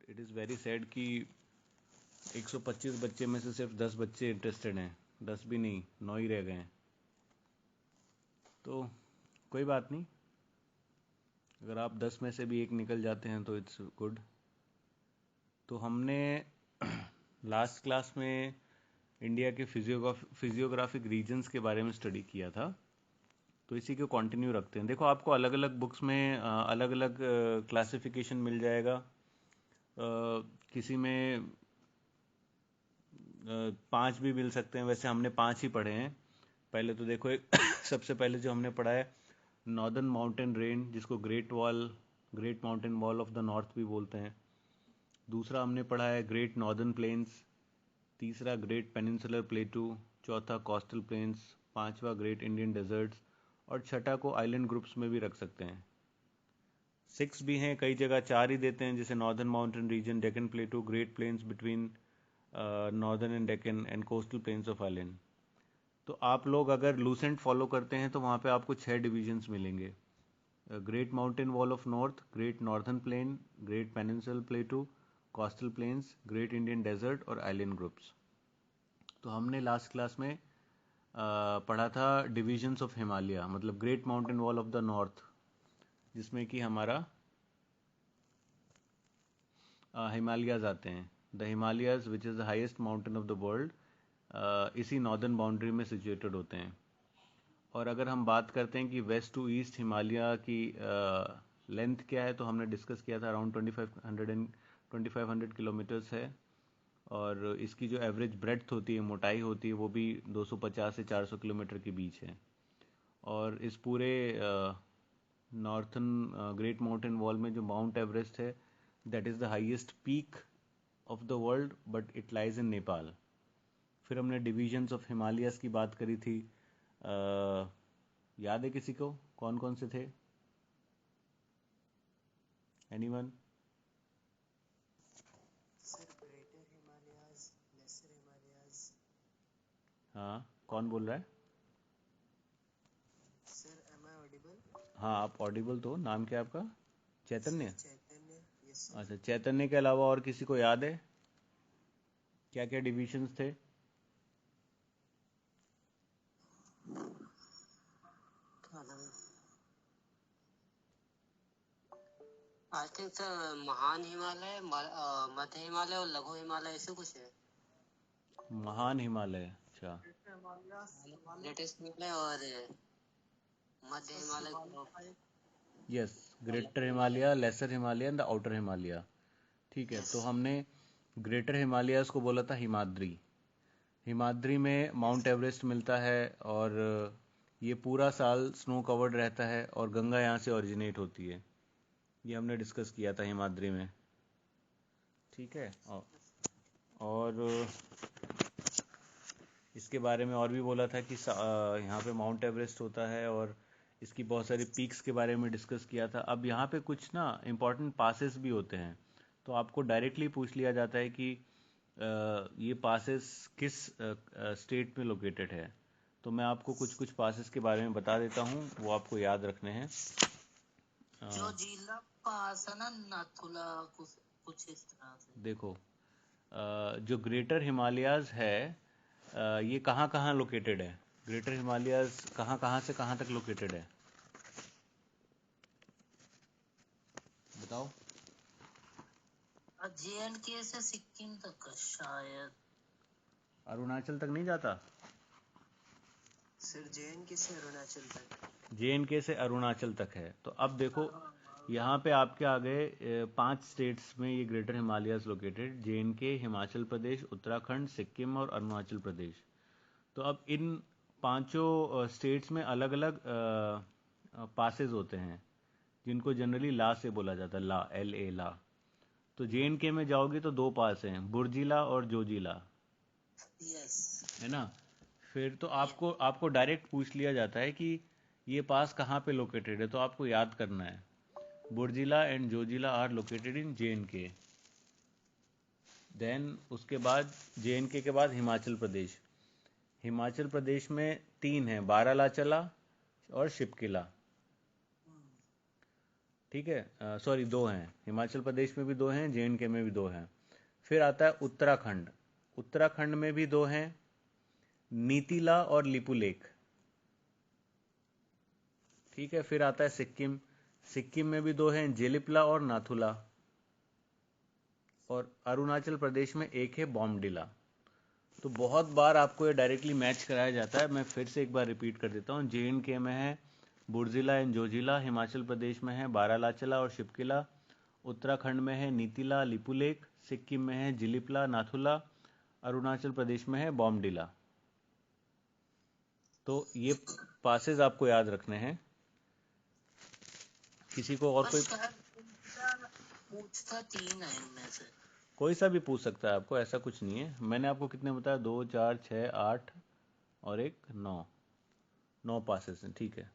It is very sad कि 125 बच्चे में से सिर्फ 10 बच्चे इंटरेस्टेड हैं, 10 भी नहीं, 9 ही रह गए हैं। तो कोई बात नहीं, अगर आप 10 में से भी एक निकल जाते हैं तो इट्स गुड। तो हमने लास्ट क्लास में इंडिया के फिजियोग्राफिक रीजन्स के बारे में स्टडी किया था, तो इसी को कंटिन्यू रखते हैं। देखो, आपको अलग अलग बुक्स में अलग अलग क्लासिफिकेशन मिल जाएगा। किसी में 5 भी मिल सकते हैं, वैसे हमने 5 ही पढ़े हैं। पहले तो देखो, एक सबसे पहले जो हमने पढ़ा है नॉर्दर्न माउंटेन रेंज, जिसको great mountain wall of the north भी बोलते हैं। दूसरा हमने पढ़ा है ग्रेट नॉर्दर्न प्लेन्स। तीसरा ग्रेट पेनिनसुलर प्लेटू। चौथा कोस्टल प्लेन्स। पांचवा ग्रेट इंडियन डेजर्ट्स। और छठा को आइलैंड ग्रुप्स में भी रख सकते हैं। 6 भी हैं, कई जगह 4 ही देते हैं, जैसे northern mountain region, Deccan plateau, great plains between northern and Deccan and coastal plains of island. तो आप लोग अगर लूसेंट फॉलो करते हैं तो वहाँ पे आपको 6 डिविजन्स मिलेंगे: great mountain wall of north, great northern plain, great peninsular plateau, coastal plains, great Indian desert और आइलैंड ग्रुप्स। तो हमने लास्ट क्लास में पढ़ा था डिविजन्स ऑफ हिमालय, मतलब great mountain wall of the north, जिसमें कि हमारा हिमालयाज आते हैं। The Himalayas which is the highest mountain of the world, इसी नॉर्दर्न बाउंड्री में सिचुएटेड होते हैं। और अगर हम बात करते हैं कि वेस्ट टू ईस्ट हिमालय की लेंथ क्या है, तो हमने डिस्कस किया था अराउंड 2500 किलोमीटर्स है। और इसकी जो एवरेज ब्रेड्थ होती है, मोटाई होती है, वो भी 250 से 400 किलोमीटर के बीच है। और इस पूरे नॉर्थन ग्रेट माउंटेन वॉल में जो माउंट एवरेस्ट है, that is the highest peak of the world, but it lies in Nepal. फिर हमने डिविजन्स ऑफ हिमालयस की बात करी थी। याद है किसी को कौन कौन से थे? Anyone? Sir greater Himalayas, lesser Himalayas. हाँ, कौन बोल रहा है? Sir am I audible? हाँ, आप ऑडिबल तो। नाम क्या है आपका? Sir Chaitanya? Chaitanya. Yes sir. अच्छा, चैतन्य के अलावा और किसी को याद है क्या क्या डिविजन्स थे? आई थिंक सर महान हिमालय, मध्य हिमालय और लघु हिमालय, ऐसे कुछ है। महान हिमालय, अच्छा। लेटेस्ट हिमालय और मध्य Himalaya. Yes, greater Himalaya, lesser Himalaya and the outer Himalaya. ठीक है, यस। तो हमने ग्रेटर हिमालयस को बोला था हिमाद्री। हिमाद्री में माउंट एवरेस्ट मिलता है, और ये पूरा साल स्नो कवर्ड रहता है, और गंगा यहाँ से ओरिजिनेट होती है। ये हमने डिस्कस किया था हिमाद्री में। ठीक है। और इसके बारे में और भी बोला था कि यहाँ पे माउंट एवरेस्ट होता है, और इसकी बहुत सारी पीक्स के बारे में डिस्कस किया था। अब यहाँ पे कुछ ना इम्पोर्टेंट पासेस भी होते हैं, तो आपको डायरेक्टली पूछ लिया जाता है कि ये पासेस किस स्टेट में लोकेटेड है। तो मैं आपको कुछ कुछ पासेस के बारे में बता देता हूँ, वो आपको याद रखने हैं। जो जिला पास है ना, नाथुला, कुछ इस तरह से। देखो, जो ग्रेटर हिमालयाज है, ये कहाँ कहाँ लोकेटेड है? ग्रेटर हिमालयाज कहाँ कहाँ से कहाँ तक लोकेटेड है, बताओ। JNK से सिक्किम तक का शायद। अरुणाचल तक नहीं जाता? सर JNK से अरुणाचल तक। JNK से अरुणाचल तक है। तो अब देखो, यहाँ पे आपके आ गए 5 स्टेट्स में ये greater Himalayas located: JNK, Himachal Pradesh, Uttarakhand, Sikkim और अरुणाचल प्रदेश। तो अब इन पांचों स्टेट्स में अलग अलग पासेस होते हैं, जिनको जनरली ला से बोला जाता है, ला, LA, ला। तो JNK में जाओगे तो 2 पास हैं, बुर्जिला और जोजिला, यस। है ना। फिर तो आपको आपको डायरेक्ट पूछ लिया जाता है कि ये पास कहाँ पे लोकेटेड है, तो आपको याद करना है Burzila and Zojila are located in JNK। Then उसके बाद JNK के बाद हिमाचल प्रदेश। हिमाचल प्रदेश में 3 हैं, बारालाचला और शिपकिला। ठीक है, सॉरी दो हैं, हिमाचल प्रदेश में भी दो हैं, जे में भी दो हैं। फिर आता है उत्तराखंड, उत्तराखंड में भी दो हैं, नीतिला और लिपुलेख। ठीक है, फिर आता है सिक्किम, सिक्किम में भी दो हैं, जेलिपला और नाथुला। और अरुणाचल प्रदेश में एक है बॉमडिला। तो बहुत बार आपको ये डायरेक्टली मैच कराया जाता है, मैं फिर से एक बार रिपीट कर देता हूँ। जे में है बुर्जिला एंड जोजिला, हिमाचल प्रदेश में है बारालाचला और शिपकिला, उत्तराखंड में है नीतिला लिपुलेख, सिक्किम में है जिलिपला नाथुला, अरुणाचल प्रदेश में है बॉमडिला। तो ये पासेस आपको याद रखने हैं। किसी को और पर कोई शायद पूछता 3 है इनमें से। कोई सा भी पूछ सकता है आपको, ऐसा कुछ नहीं है। मैंने आपको कितने बताया, 2 4 6 8 और एक 9, 9 पासेस हैं। ठीक है,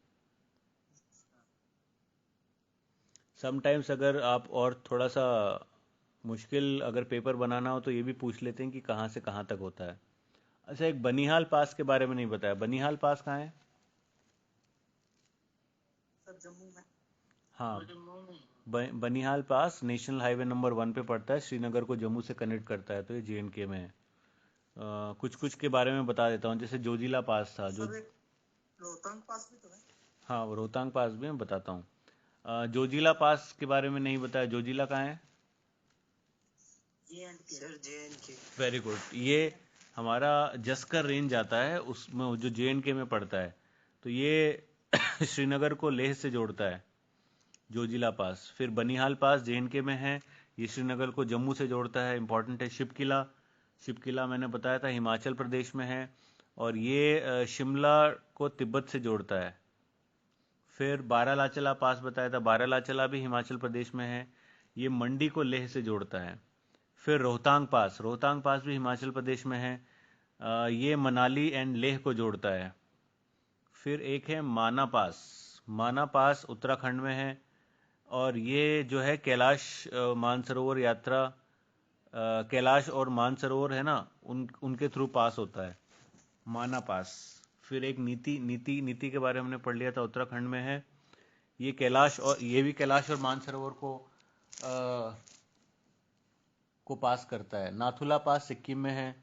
समटाइम्स अगर आप और थोड़ा सा मुश्किल अगर पेपर बनाना हो तो ये भी पूछ लेते हैं कि कहाँ से कहाँ तक होता है। अच्छा, एक बनिहाल पास के बारे में नहीं बताया, बनिहाल पास कहाँ है? सब जम्मू में। हाँ, वो जम्मू में। बनिहाल पास नेशनल हाईवे नंबर 1 पे पड़ता है, श्रीनगर को जम्मू से कनेक्ट करता है, तो ये जे में है। कुछ कुछ के बारे में बता देता हूँ, जैसे जोजिला पास था जो। सब एक रोहतांग पास भी तो है। हाँ, वो रोहतांग पास भी मैं बताता हूँ। जोजिला पास के बारे में नहीं बताया, जोजिला कहाँ है? जे सर जे वेरी गुड। ये हमारा जस्कर रेंज आता है, उसमें जो जे में पड़ता है। तो ये श्रीनगर को लेह से जोड़ता है, जोजिला पास। फिर बनिहाल पास जे में है, ये श्रीनगर को जम्मू से जोड़ता है, इंपॉर्टेंट है। शिपकिला, शिपकिला मैंने बताया था हिमाचल प्रदेश में है, और ये शिमला को तिब्बत से जोड़ता है। फिर बारालाचला पास बताया था, बारालाचला भी हिमाचल प्रदेश में है, ये मंडी को लेह से जोड़ता है। फिर रोहतांग पास, रोहतांग पास भी हिमाचल प्रदेश में है, ये मनाली एंड लेह को जोड़ता है। फिर एक है माना पास, माना पास उत्तराखंड में है, और ये जो है कैलाश मानसरोवर यात्रा, कैलाश और मानसरोवर है ना, उनके थ्रू पास होता है, माना पास। फिर एक नीति, नीति नीति के बारे में हमने पढ़ लिया था, उत्तराखंड में है। ये कैलाश, और ये भी कैलाश और मानसरोवर को पास करता है। नाथुला पास सिक्किम में है,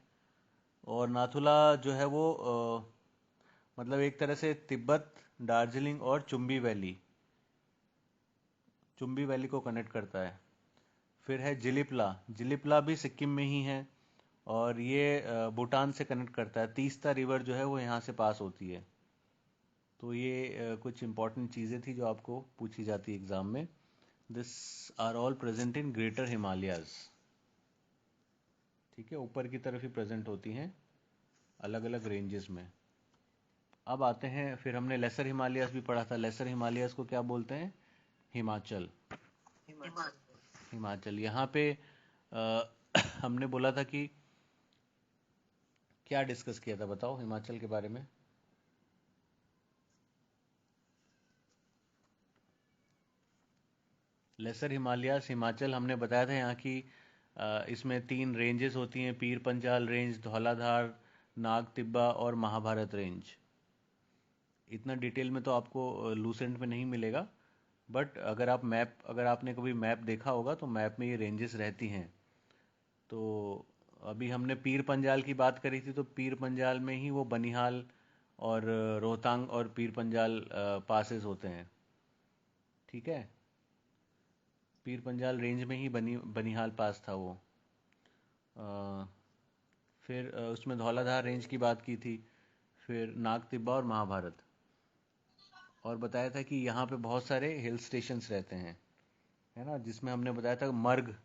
और नाथुला जो है वो मतलब एक तरह से तिब्बत, दार्जिलिंग और चुम्बी वैली को कनेक्ट करता है। फिर है जिलिपला, जिलिपला भी सिक्किम में ही है, और ये भूटान से कनेक्ट करता है। तीस्ता रिवर जो है वो यहाँ से पास होती है। तो ये कुछ इंपॉर्टेंट चीज़ें थी जो आपको पूछी जाती है एग्जाम में। This are all present in greater Himalayas. ठीक है, ऊपर की तरफ ही प्रेजेंट होती हैं, अलग अलग रेंजेस में। अब आते हैं, फिर हमने लेसर हिमालयाज भी पढ़ा था। लेसर हिमालयाज को क्या बोलते हैं? हिमाचल। हिमाचल। हिमाचल यहाँ पे हमने बोला था कि क्या डिस्कस किया था, बताओ हिमाचल के बारे में। लेसर हिमालयाज हिमाचल हमने बताया था यहाँ की इसमें 3 रेंजेस होती हैं, पीर पंजाल रेंज, धौलाधार, नाग तिब्बा और महाभारत रेंज। इतना डिटेल में तो आपको लूसेंट में नहीं मिलेगा, बट अगर आपने कभी मैप देखा होगा तो मैप में ये रेंजेस रहती हैं। तो अभी हमने पीर पंजाल की बात करी थी, तो पीर पंजाल में ही वो बनिहाल और रोहतांग और पीर पंजाल पासेस होते हैं। ठीक है, पीर पंजाल रेंज में ही बनिहाल पास था वो। अ, फिर उसमें धौलाधार रेंज की बात की थी, फिर नाग तिब्बा और महाभारत। और बताया था कि यहाँ पे बहुत सारे हिल स्टेशंस रहते हैं, है ना, जिसमें हमने बताया था मर्ग,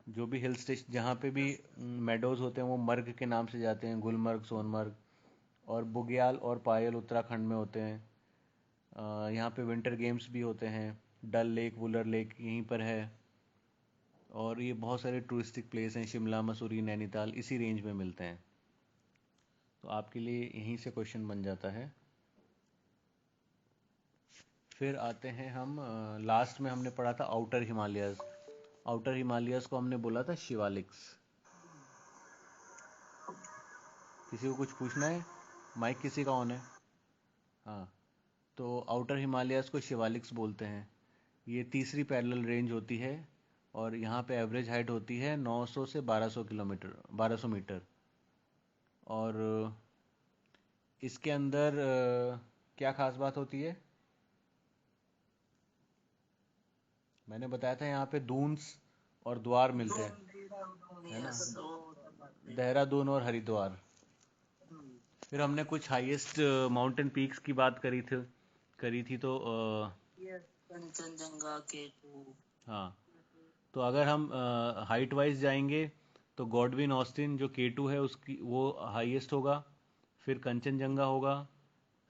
जो भी हिल स्टेशन जहाँ पे भी मेडोज होते हैं वो मर्ग के नाम से जाते हैं, गुलमर्ग, सोनमर्ग। और बुग्याल और पायल उत्तराखंड में होते हैं। यहाँ पे विंटर गेम्स भी होते हैं, डल लेक, वुलर लेक यहीं पर है। और ये बहुत सारे टूरिस्टिक प्लेस हैं, शिमला, मसूरी, नैनीताल इसी रेंज में मिलते हैं। तो आपके लिए यहीं से क्वेश्चन बन जाता है। फिर आते हैं हम, लास्ट में हमने पढ़ा था आउटर हिमालयस। आउटर हिमालयस को हमने बोला था शिवालिक्स। किसी को कुछ पूछना है? माइक किसी का ऑन है? हाँ, तो आउटर हिमालयस को शिवालिक्स बोलते हैं। ये तीसरी पैरेलल रेंज होती है और यहाँ पे एवरेज हाइट होती है 900 से 1200 किलोमीटर 1200 मीटर। और इसके अंदर क्या खास बात होती है? मैंने बताया था यहाँ पे दून्स और द्वार मिलते हैं, है ना, यस। देहरादून और हरिद्वार। फिर हमने कुछ हाईएस्ट माउंटेन पीक्स की बात करी थी तो कंचनजंगा, K2। हाँ, तो अगर हम हाइट वाइज जाएंगे तो गॉडविन ऑस्टिन जो K2 है उसकी वो हाईएस्ट होगा, फिर कंचनजंगा होगा,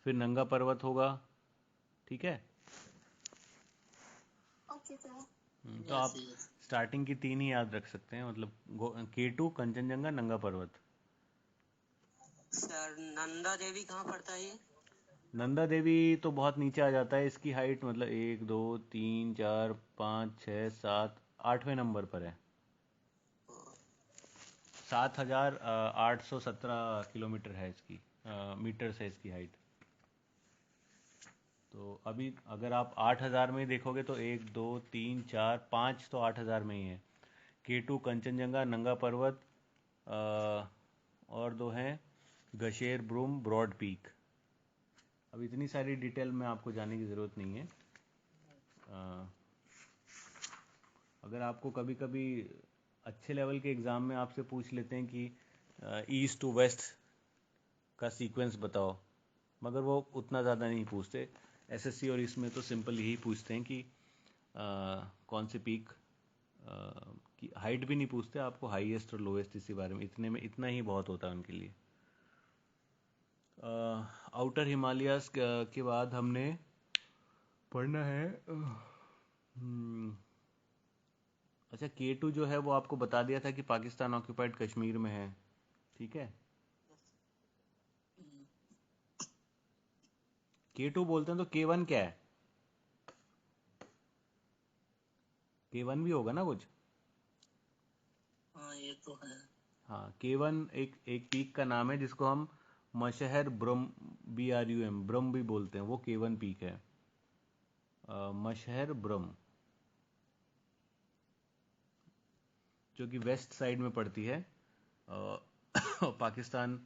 फिर नंगा पर्वत होगा। ठीक है। तो आप स्टार्टिंग की 3 ही याद रख सकते हैं, मतलब K2, कंचनजंगा, नंगा पर्वत। सर नंदा देवी कहाँ पड़ता है ये? नंदा देवी तो बहुत नीचे आ जाता है, इसकी हाइट मतलब 1 2 3 4 5 6 7 8वें नंबर पर है। 7817 किलोमीटर है इसकी, मीटर है इसकी हाइट। तो अभी अगर आप 8000 में देखोगे तो 1 2 3 4 5 तो 8000 में ही है। K2, कंचनजंगा, नंगा पर्वत, और दो हैं गशेर ब्रूम, ब्रॉड पीक। अब इतनी सारी डिटेल में आपको जाने की ज़रूरत नहीं है। अगर आपको कभी कभी अच्छे लेवल के एग्ज़ाम में आपसे पूछ लेते हैं कि ईस्ट टू वेस्ट का सीक्वेंस बताओ, मगर वो उतना ज़्यादा नहीं पूछते। एसएससी और इसमें तो सिंपल यही पूछते हैं कि कौन से पीक की हाइट भी नहीं पूछते, आपको हाईएस्ट और लोएस्ट इसी बारे में, इतने में इतना ही बहुत होता है उनके लिए। आउटर हिमालयाज के बाद हमने पढ़ना है अच्छा, K2 जो है वो आपको बता दिया था कि पाकिस्तान ऑक्यूपाइड कश्मीर में है। ठीक है। K2 बोलते हैं तो K1 क्या है? K1 भी होगा ना कुछ। हाँ ये तो है। हाँ, K1 एक पीक का नाम है जिसको हम मशहर ब्रह्म BRUM ब्रह्म भी बोलते हैं, वो K1 पीक है। मशहर ब्रह्म जो कि वेस्ट साइड में पड़ती है, पाकिस्तान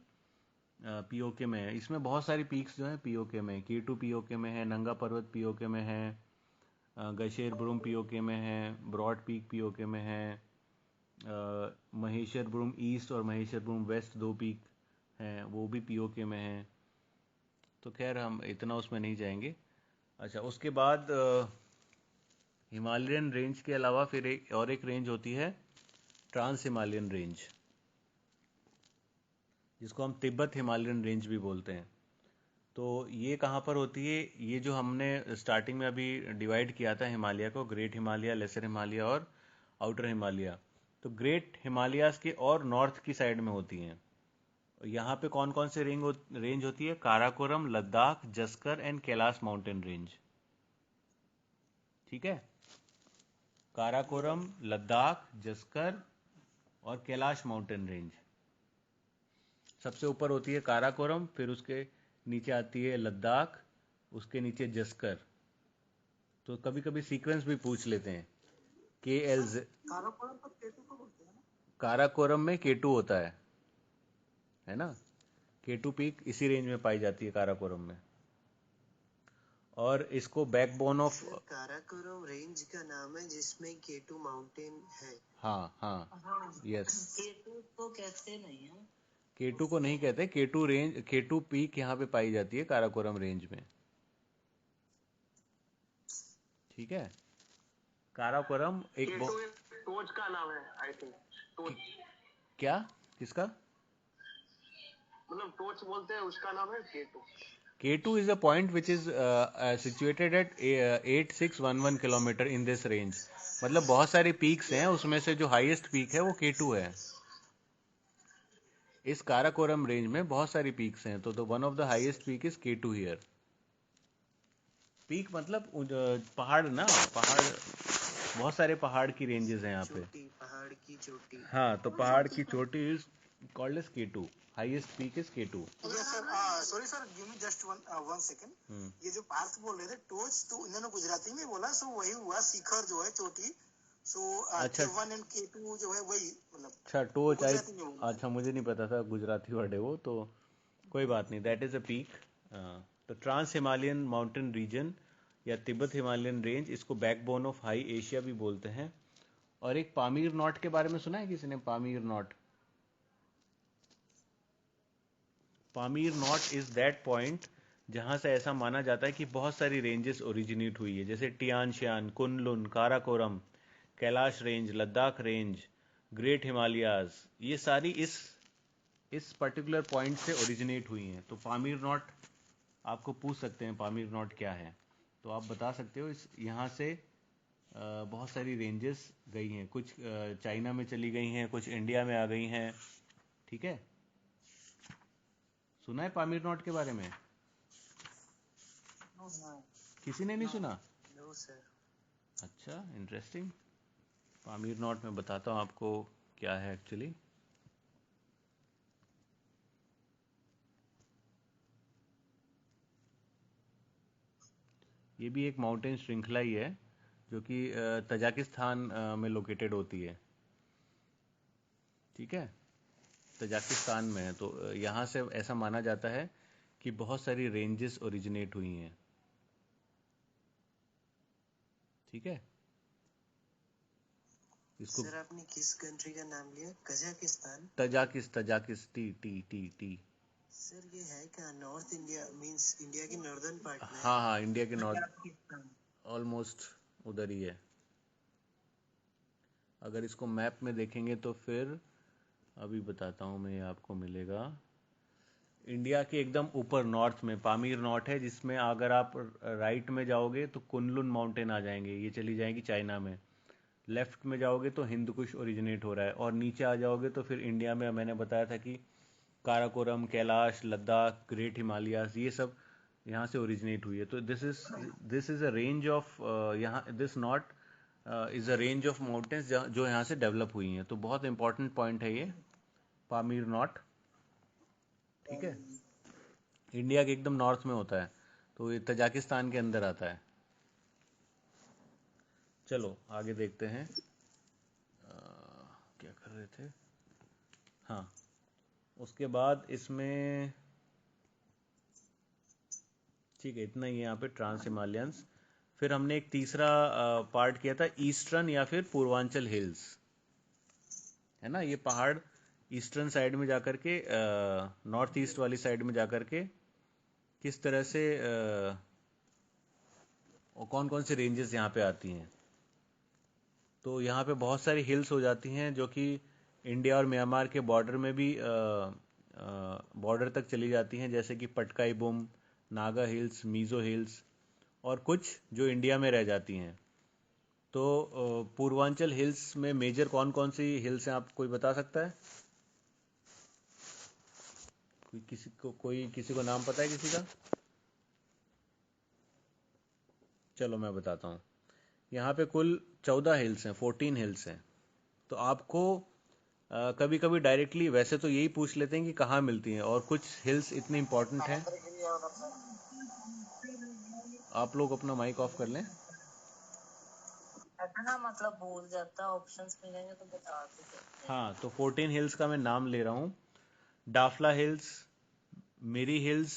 पीओके में है। इसमें बहुत सारी पीक्स जो हैं पीओके में, K2 पीओके में है, नंगा पर्वत पीओके में है, गशेर ब्रूम पीओके में है, ब्रॉड पीक पीओके में है, महेश्वर ब्रूम ईस्ट और महेश्वर ब्रूम वेस्ट दो पीक हैं, वो भी पीओके में हैं। तो खैर हम इतना उसमें नहीं जाएंगे। अच्छा, उसके बाद हिमालयन रेंज के अलावा फिर एक रेंज होती है ट्रांस हिमालयन रेंज, जिसको हम तिब्बत हिमालयन रेंज भी बोलते हैं। तो ये कहाँ पर होती है? ये जो हमने स्टार्टिंग में अभी डिवाइड किया था हिमालय को, ग्रेट हिमालय, लेसर हिमालय और आउटर हिमालय, तो ग्रेट हिमालयाज के और नॉर्थ की साइड में होती हैं। यहाँ पे कौन कौन से रेंज होती है? Karakoram, Ladakh, Zaskar and Kailash mountain range. ठीक है। काराकोरम, लद्दाख, जस्कर और कैलाश माउंटेन रेंज। सबसे ऊपर होती है काराकोरम, फिर उसके नीचे आती है लद्दाख, उसके नीचे जस्कर। तो कभी कभी सीक्वेंस भी पूछ लेते हैं। KLZ काराकोरम में K2 होता है ना। K2 पीक इसी रेंज में पाई जाती है काराकोरम में। और इसको बैकबोन ऑफ काराकोरम रेंज का नाम है जिसमें K2 माउंटेन है। हाँ हाँ, यस। K2 को कहते नहीं है। K2 को नहीं कहते, K2 पीक यहाँ पे पाई जाती है काराकोरम रेंज में। ठीक है। काराकोरम एक टोच का नाम है, आई थिंक। टोच क्या? किसका? मतलब टोच बोलते हैं, उसका नाम है K2। K2 is a point which is situated at 8611 kilometre in this range. मतलब बहुत सारी पीक्स हैं, उसमें से जो हाईएस्ट पीक है वो K2 है। इस काराकोरम रेंज में बहुत सारी पीक्स हैं, तो one of the highest peak is K2 here. Peak मतलब पहाड़ ना, पहाड़, बहुत सारे पहाड़ की रेंजेस हैं यहाँ पे। पहाड़ की चोटी। हाँ, तो पहाड़ की चोटी is called as K2. Highest peak is K2. Yes sir, sorry sir, give me just one second. ये जो पार्थ बोल रहे थे टोच, तो इन्होंने गुजराती में बोला, सो वही हुआ, शिखर जो है चोटी, सो अच्छा K1 एंड K2 जो है वही, मतलब अच्छा टोच आई, गुजराती में बोला। अच्छा मुझे नहीं पता था गुजराती वर्ड है वो, तो कोई बात नहीं, दैट इज अ पीक। तो ट्रांस हिमालयन माउंटेन रीजन या तिब्बत हिमालयन रेंज, इसको बैकबोन ऑफ हाई एशिया भी बोलते हैं। और एक पामीर नॉट के बारे में सुना है किसी ने? Pamir not, Pamir not is that point जहां से ऐसा माना जाता है कि बहुत सारी रेंजेस ओरिजिनेट हुई है, जैसे Tian Shan, Kunlun, Karakoram, Kailash range, Ladakh range, great Himalayas, ये सारी इस पर्टिकुलर पॉइंट से ओरिजिनेट हुई हैं। तो पामीर नॉट आपको पूछ सकते हैं पामीर नॉट क्या है, तो आप बता सकते हो। इस यहाँ से बहुत सारी रेंजेस गई हैं, कुछ चाइना में चली गई हैं, कुछ इंडिया में आ गई हैं, ठीक है। सुना है पामीर नॉट के बारे में? किसी ने नहीं सुना? No sir. अच्छा, इंटरेस्टिंग। पामीर नॉट मैं बताता हूँ आपको क्या है एक्चुअली। ये भी एक माउंटेन श्रृंखला ही है जो कि तजाकिस्तान में लोकेटेड होती है, ठीक है, तजाकिस्तान में है। तो यहाँ से ऐसा माना जाता है कि बहुत सारी रेंजेस ओरिजिनेट हुई हैं, ठीक है। इसको सर आपने किस कंट्री का नाम लिया? Kazakhstan? Tajikistan T T T T. Sir ये है क्या नॉर्थ इंडिया, मींस इंडिया की नॉर्दर्न पार्ट में? हाँ हाँ, इंडिया के नॉर्थ, ऑलमोस्ट उधर ही है। अगर इसको मैप में देखेंगे तो फिर अभी बताता हूँ मैं, आपको मिलेगा इंडिया के एकदम ऊपर नॉर्थ में पामीर नॉट है, जिसमें अगर आप राइट में जाओगे तो कुनलुन माउंटेन आ जाएंगे, ये चली जाएगी चाइना में। लेफ्ट में जाओगे तो हिंदू कुश ओरिजिनेट हो रहा है, और नीचे आ जाओगे तो फिर इंडिया में मैंने बताया था कि काराकोरम, कैलाश, लद्दाख, ग्रेट हिमालयाज, ये सब यहाँ से ओरिजिनेट हुई है। तो this is a range of, यहाँ this not is a range of mountains जो यहाँ से डेवलप हुई हैं। तो बहुत इंपॉर्टेंट पॉइंट है ये पामीर नॉट, ठीक है। इंडिया के एकदम नॉर्थ में होता है, तो ये तजाकिस्तान के अंदर आता है। चलो आगे देखते हैं, क्या कर रहे थे। हाँ, उसके बाद इसमें, ठीक है, इतना ही है यहाँ पे ट्रांस हिमालयंस। फिर हमने एक तीसरा पार्ट किया था, ईस्टर्न या फिर पूर्वांचल हिल्स, है ना। ये पहाड़ ईस्टर्न साइड में जाकर के, नॉर्थ ईस्ट वाली साइड में जाकर के किस तरह से और कौन कौन सी रेंजेस यहाँ पे आती हैं। तो यहाँ पे बहुत सारी हिल्स हो जाती हैं जो कि इंडिया और म्यांमार के बॉर्डर में भी बॉर्डर तक चली जाती हैं, जैसे कि पटकाई बुम, नागा हिल्स, मीज़ो हिल्स, और कुछ जो इंडिया में रह जाती हैं। तो पूर्वांचल हिल्स में मेजर कौन कौन सी हिल्स हैं, आप कोई बता सकता है? कोई किसी को नाम पता है किसी का? चलो मैं बताता हूँ। यहाँ पे कुल 14 हिल्स हैं, 14 हिल्स हैं। तो आपको कभी कभी डायरेक्टली वैसे तो यही पूछ लेते हैं कि कहाँ मिलती हैं, और कुछ हिल्स इतनी इंपॉर्टेंट हैं। आप लोग अपना माइक ऑफ कर लें। ना मतलब भूल जाता, ऑप्शंस मिलेंगे तो बता दो। हाँ, तो 14 हिल्स का मैं नाम ले रहा हूँ। Dafla hills, Miri hills,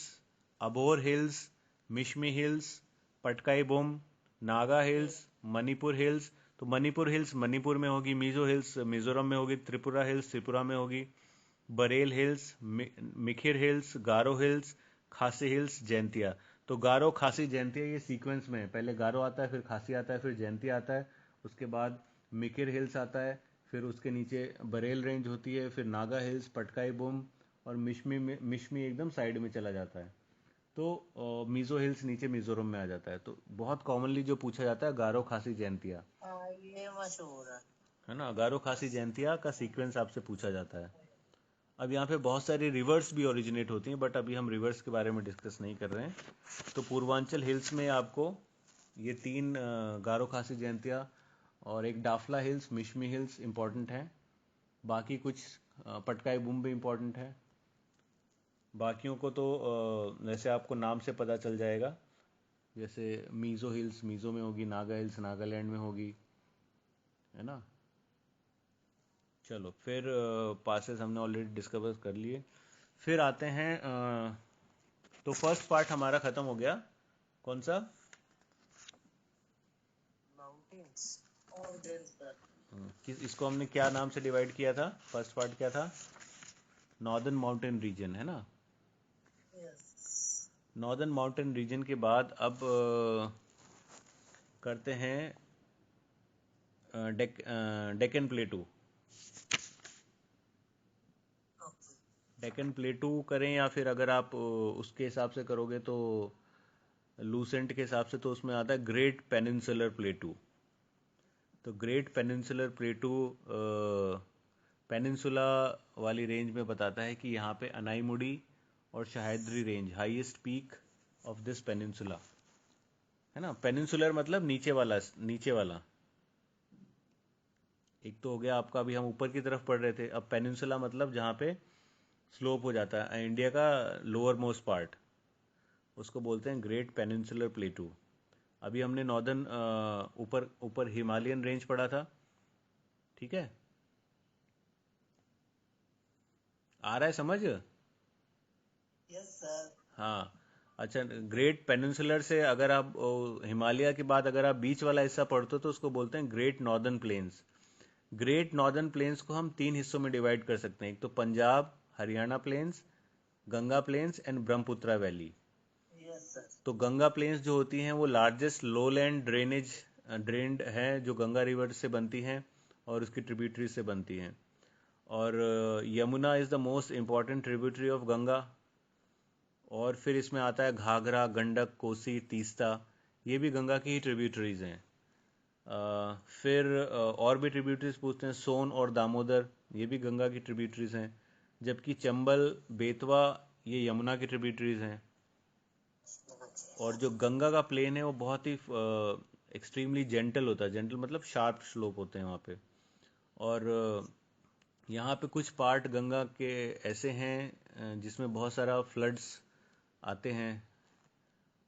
Abor hills, Mishmi hills, Patkai Bum, Naga hills, Manipur hills. तो मणिपुर हिल्स मणिपुर में होगी, मिजो हिल्स मिजोरम में होगी, त्रिपुरा हिल्स त्रिपुरा में होगी, बरेल हिल्स, मिखिर हिल्स, गारो हिल्स, खासी हिल्स, जैंतिया। तो गारो, खासी, जैंतिया ये सीक्वेंस में है, पहले गारो आता है, फिर खासी आता है, फिर जैंतिया आता है, उसके बाद मिकिर हिल्स आता है, फिर उसके नीचे बरेल रेंज होती है, फिर नागा हिल्स, पटकाई बुम, और मिशमी एकदम साइड में चला जाता है। तो मिजो हिल्स नीचे मिजोरम में आ जाता है। तो बहुत कॉमनली जो पूछा जाता है गारो, खासी, जैंतिया, ये मशहूर है ना। गारो, खासी, जैंतिया का सीक्वेंस आपसे पूछा जाता है। अब यहाँ पे बहुत सारी रिवर्स भी ओरिजिनेट होती हैं, बट अभी हम रिवर्स के बारे में डिस्कस नहीं कर रहे हैं। तो पूर्वांचल हिल्स में आपको ये तीन, गारो, खासी, जैंतिया और एक Dafla hills, Mishmi hills important हैं। बाकी कुछ पटकाई बूम भी इम्पोर्टेंट है। बाकियों को तो जैसे आपको नाम से पता चल जाएगा, जैसे मीज़ो हिल्स मीज़ो में होगी, नागा हिल्स नागालैंड में होगी, है ना। चलो फिर पासेस हमने ऑलरेडी डिस्कवर कर लिए। फिर आते हैं तो फर्स्ट पार्ट हमारा खत्म हो गया। कौन सा? माउंटेन्स और देन सर किस इसको हमने क्या नाम से डिवाइड किया था? फर्स्ट पार्ट क्या था? नॉर्दर्न माउंटेन रीजन, है ना। यस नॉर्दर्न माउंटेन रीजन के बाद अब करते हैं डेक्कन प्लेटू। ओके डेक्कन प्लेटू करें, या फिर अगर आप उसके हिसाब से करोगे तो लूसेंट के हिसाब से तो उसमें आता है ग्रेट पेनिनसुलर प्लेटू। तो ग्रेट पेनिनसुलर प्लेटू पेनिनसुला वाली रेंज में बताता है कि यहाँ पे अनाईमुडी और Sahyadri range highest peak of this peninsula, है ना। पेनिनसुलर मतलब नीचे वाला, नीचे वाला। एक तो हो गया आपका, अभी हम ऊपर की तरफ पढ़ रहे थे, अब पेनिनसुला मतलब जहाँ पे स्लोप हो जाता है इंडिया का लोअर मोस्ट पार्ट, उसको बोलते हैं ग्रेट पेनिनसुलर प्लेटू। अभी हमने नॉर्दर्न ऊपर ऊपर हिमालयन रेंज पढ़ा था, ठीक है। आ रहा है समझ? यस सर हाँ। अच्छा, ग्रेट पेनिनसुलर से अगर आप हिमालय के बाद अगर आप बीच वाला हिस्सा पढ़ते हो तो उसको बोलते हैं great northern plains. Great northern plains को हम 3 हिस्सों में डिवाइड कर सकते हैं। एक तो Punjab Haryana plains, Ganga plains and Brahmaputra valley. Yes sir तो गंगा प्लेन्स जो होती हैं वो लार्जेस्ट लोलैंड ड्रेनेज ड्रेन्ड हैं, जो गंगा रिवर से बनती हैं और उसकी ट्रिब्यूटरी से बनती हैं। और Yamuna is the most important tributary of Ganga. और फिर इसमें आता है घाघरा, गंडक, कोसी, तीस्ता, ये भी गंगा की ही ट्रिब्यूटरीज हैं। फिर और भी ट्रिब्यूटरीज पूछते हैं, सोन और दामोदर, ये भी गंगा की ट्रिब्यूटरीज हैं। जबकि चंबल, बेतवा, ये यमुना की ट्रिब्यूटरीज हैं। और जो गंगा का प्लेन है वो बहुत ही एक्सट्रीमली जेंटल होता है। जेंटल मतलब शार्प स्लोप होते हैं वहाँ पे। और यहाँ पे कुछ पार्ट गंगा के ऐसे हैं जिसमें बहुत सारा फ्लड्स आते हैं।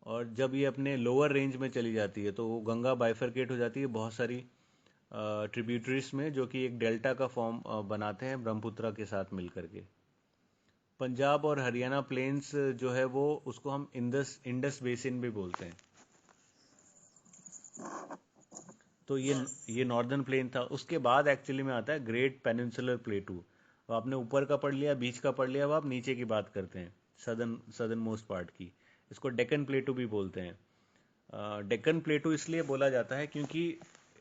और जब ये अपने लोअर रेंज में चली जाती है तो वो गंगा बाइफरकेट हो जाती है बहुत सारी ट्रिब्यूटरीज में, जो कि एक डेल्टा का फॉर्म बनाते हैं ब्रह्मपुत्रा के साथ मिलकर के। पंजाब और हरियाणा प्लेन्स जो है वो उसको हम इंडस बेसिन भी बोलते हैं। तो ये नॉर्दर्न प्लेन था। उसके बाद एक्चुअली में आता है ग्रेट पेनिनसुलर प्लेटू। अब आपने ऊपर का पढ़ लिया, बीच का पढ़ लिया, अब आप नीचे की बात करते हैं, सदर्न मोस्ट पार्ट की। इसको डेक्कन प्लेटू भी बोलते हैं। डेक्कन प्लेटू इसलिए बोला जाता है क्योंकि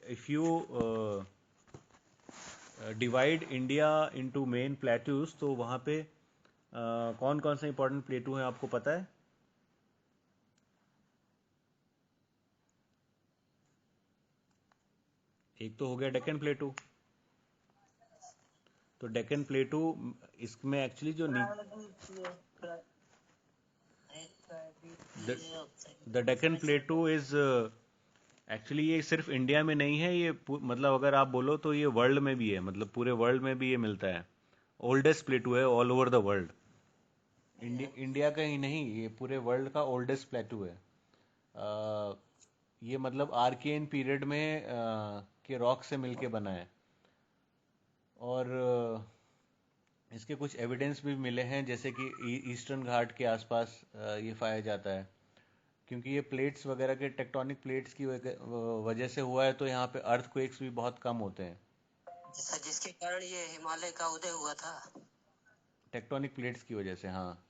if you divide India into main plateaus तो वहाँ पे कौन कौन से इंपॉर्टेंट प्लेटू हैं आपको पता है? एक तो हो गया डेक्कन प्लेटू। तो डेक्कन प्लेटू इसमें एक्चुअली जो द डेक्कन प्लेटू इज एक्चुअली, ये सिर्फ इंडिया में नहीं है, ये मतलब अगर आप बोलो तो ये वर्ल्ड में भी है, मतलब पूरे वर्ल्ड में भी ये मिलता है। ओल्डेस्ट प्लेटू है all over the world. India का ही नहीं, ये पूरे वर्ल्ड का ओल्डेस्ट प्लेटू है। ये मतलब आर्कियन पीरियड में के रॉक से मिलके बना है। और इसके कुछ एविडेंस भी मिले हैं, जैसे कि ईस्टर्न घाट के आसपास ये पाया जाता है। क्योंकि ये प्लेट्स वगैरह के टेक्टोनिक प्लेट्स की वजह से हुआ है, तो यहाँ पे अर्थक्वेक्स भी बहुत कम होते हैं। जिसके कारण ये हिमालय का उदय हुआ था। टेक्टोनिक प्लेट्स की वजह से, हाँ।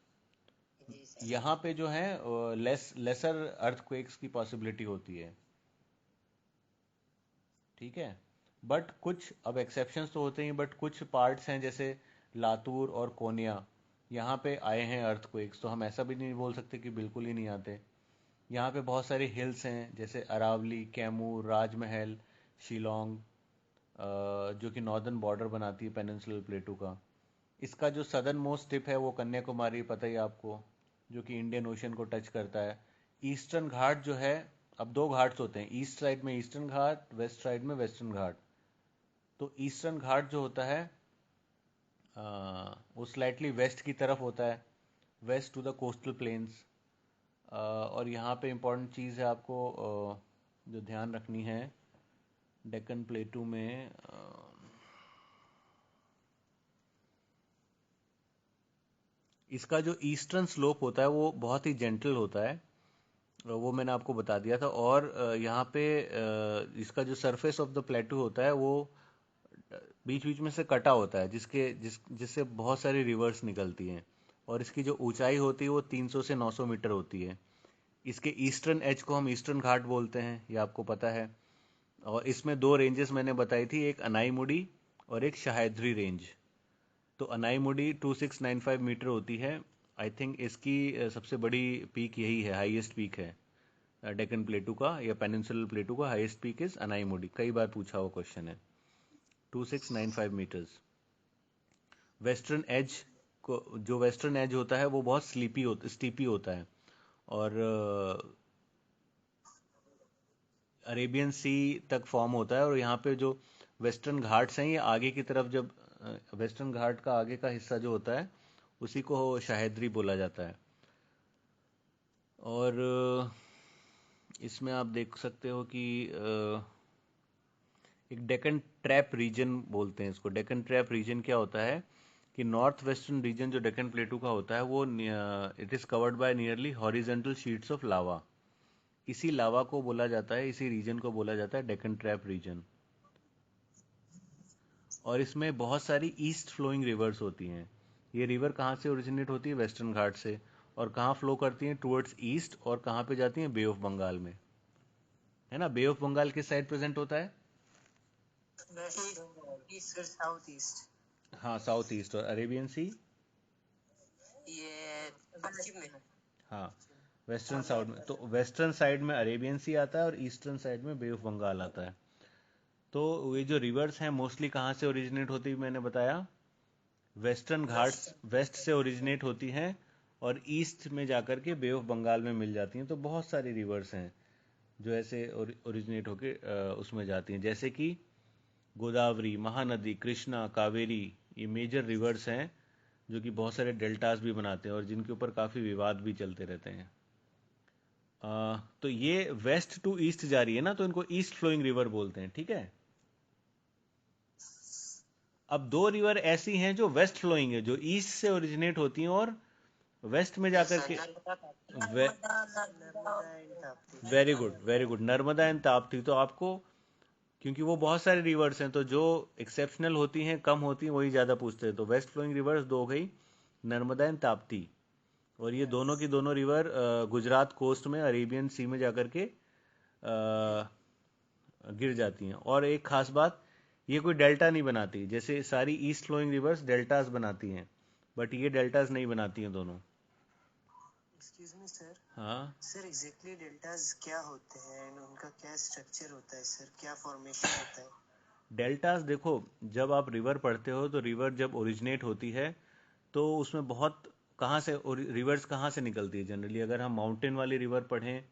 जी सर यहाँ पे जो है लेसर अर्थक्वेक्स की पॉसिबिलिटी होती है, ठीक है। बट कुछ अब एक्सेप्शंस तो होते हैं, बट कुछ पार्ट्स हैं जैसे लातूर और कोनिया, यहाँ पे आए हैं अर्थक्वेक्स, तो हम ऐसा भी नहीं बोल सकते कि बिल्कुल ही नहीं आते। यहाँ पे बहुत सारे हिल्स हैं जैसे अरावली, कैमूर, राजमहल, शिलोंग, जो कि नॉर्दर्न बॉर्डर बनाती है पेनिनसुलर प्लेटू का। इसका जो सदर्न मोस्ट टिप है वो कन्याकुमारी, पता ही आपको, जो कि इंडियन ओशन को टच करता है। ईस्टर्न घाट जो है, अब 2 घाट्स होते हैं, ईस्ट साइड में ईस्टर्न घाट, वेस्ट साइड में वेस्टर्न घाट। तो ईस्टर्न घाट जो होता है वो स्लाइटली वेस्ट की तरफ होता है, west to the coastal plains. और यहाँ पे इम्पोर्टेंट चीज़ है आपको जो ध्यान रखनी है डेक्कन प्लेटू में, इसका जो ईस्टर्न स्लोप होता है वो बहुत ही जेंटल होता है, वो मैंने आपको बता दिया था। और यहाँ पे इसका जो सरफेस ऑफ द प्लेटू होता है वो बीच बीच में से कटा होता है, जिससे बहुत सारी रिवर्स निकलती हैं। और इसकी जो ऊंचाई होती है वो 300 से 900 मीटर होती है। इसके ईस्टर्न एज को हम ईस्टर्न घाट बोलते हैं, ये आपको पता है। और इसमें दो रेंजेस मैंने बताई थी, एक अनाईमुडी और एक सह्याद्री रेंज। तो अनाईमुडी 2695 मीटर होती है। आई थिंक इसकी सबसे बड़ी पीक यही है, हाईएस्ट पीक है डेक्कन प्लेटू का या पेनिनसुलर प्लेटू का हाईएस्ट पीक इज अनाईमुडी। कई बार पूछा हुआ क्वेश्चन है। 2695 मीटर्स। वेस्टर्न एज को, जो वेस्टर्न एज होता है वो बहुत स्टीपी होता है। और अरेबियन सी तक फॉर्म होता है। और यहाँ पे जो वेस्टर्न घाट्स हैं ये आगे की तरफ, जब वेस्टर्न घाट का आगे का हिस्सा जो होता है उसी को सह्याद्री बोला जाता है। और इसमें आप देख सकते हो कि एक डेक्कन ट्रैप रीजन बोलते हैं इसको। डेक्कन ट्रैप रीजन क्या होता है कि नॉर्थ वेस्टर्न रीजन जो डेक्कन प्लेटू का होता है वो it is covered by nearly horizontal sheets of lava. इसी लावा को बोला जाता है, इसी रीजन को बोला जाता है डेक्कन ट्रैप रीजन। और इसमें बहुत सारी ईस्ट फ्लोइंग रिवर्स होती हैं। ये रिवर कहाँ से ओरिजिनेट होती है? वेस्टर्न घाट से। और कहाँ फ्लो करती हैं? Towards east. और कहाँ पे जाती हैं? बे ऑफ बंगाल में, है ना। बे ऑफ बंगाल किस साइड प्रेजेंट होता है? East south east. हाँ, साउथ ईस्ट। और अरेबियन सी ये पश्चिम में। हाँ, वेस्टर्न साउथ में। तो वेस्टर्न साइड में अरेबियन सी आता है और ईस्टर्न साइड में बे ऑफ बंगाल आता है। तो ये जो रिवर्स हैं मोस्टली कहाँ से ओरिजिनेट होती है? मैंने बताया वेस्टर्न घाट्स, वेस्ट से ओरिजिनेट होती हैं और ईस्ट में जाकर के बे ऑफ बंगाल में मिल जाती हैं। तो बहुत सारी रिवर्स हैं जो ऐसे ओरिजिनेट होके उसमें जाती हैं, जैसे कि गोदावरी, महानदी, कृष्णा, कावेरी। ये मेजर रिवर्स हैं जो कि बहुत सारे डेल्टास भी बनाते हैं और जिनके ऊपर काफ़ी विवाद भी चलते रहते हैं। तो ये वेस्ट टू ईस्ट जा रही है ना, तो इनको ईस्ट फ्लोइंग रिवर बोलते हैं, ठीक है। अब दो रिवर ऐसी हैं जो वेस्ट फ्लोइंग है, जो ईस्ट से ओरिजिनेट होती हैं और वेस्ट में जाकर के very good, very good, Narmada and Tapti. तो आपको, क्योंकि वो बहुत सारे रिवर्स हैं तो जो एक्सेप्शनल होती हैं, कम होती हैं, वही ज़्यादा पूछते हैं। तो वेस्ट फ्लोइंग रिवर्स दो गई, नर्मदा एंड ताप्ती। और ये दोनों की दोनों रिवर गुजरात कोस्ट में अरेबियन सी में जाकर के गिर जाती हैं। और एक खास बात, ये कोई डेल्टा नहीं बनाती, जैसे सारी ईस्ट फ्लोइंग रिवर्स डेल्टास बनाती हैं, बट ये डेल्टास नहीं बनाती हैं दोनों। Excuse me sir. हाँ सर एग्जैक्टली डेल्टास क्या होते हैं, उनका क्या स्ट्रक्चर होता है सर, क्या फॉर्मेशन होता है? डेल्टास देखो, जब आप रिवर पढ़ते हो तो रिवर जब ओरिजिनेट होती है तो उसमें बहुत, कहाँ से रिवर्स कहाँ से निकलती है जनरली? अगर हम माउंटेन वाली रिवर पढ़ें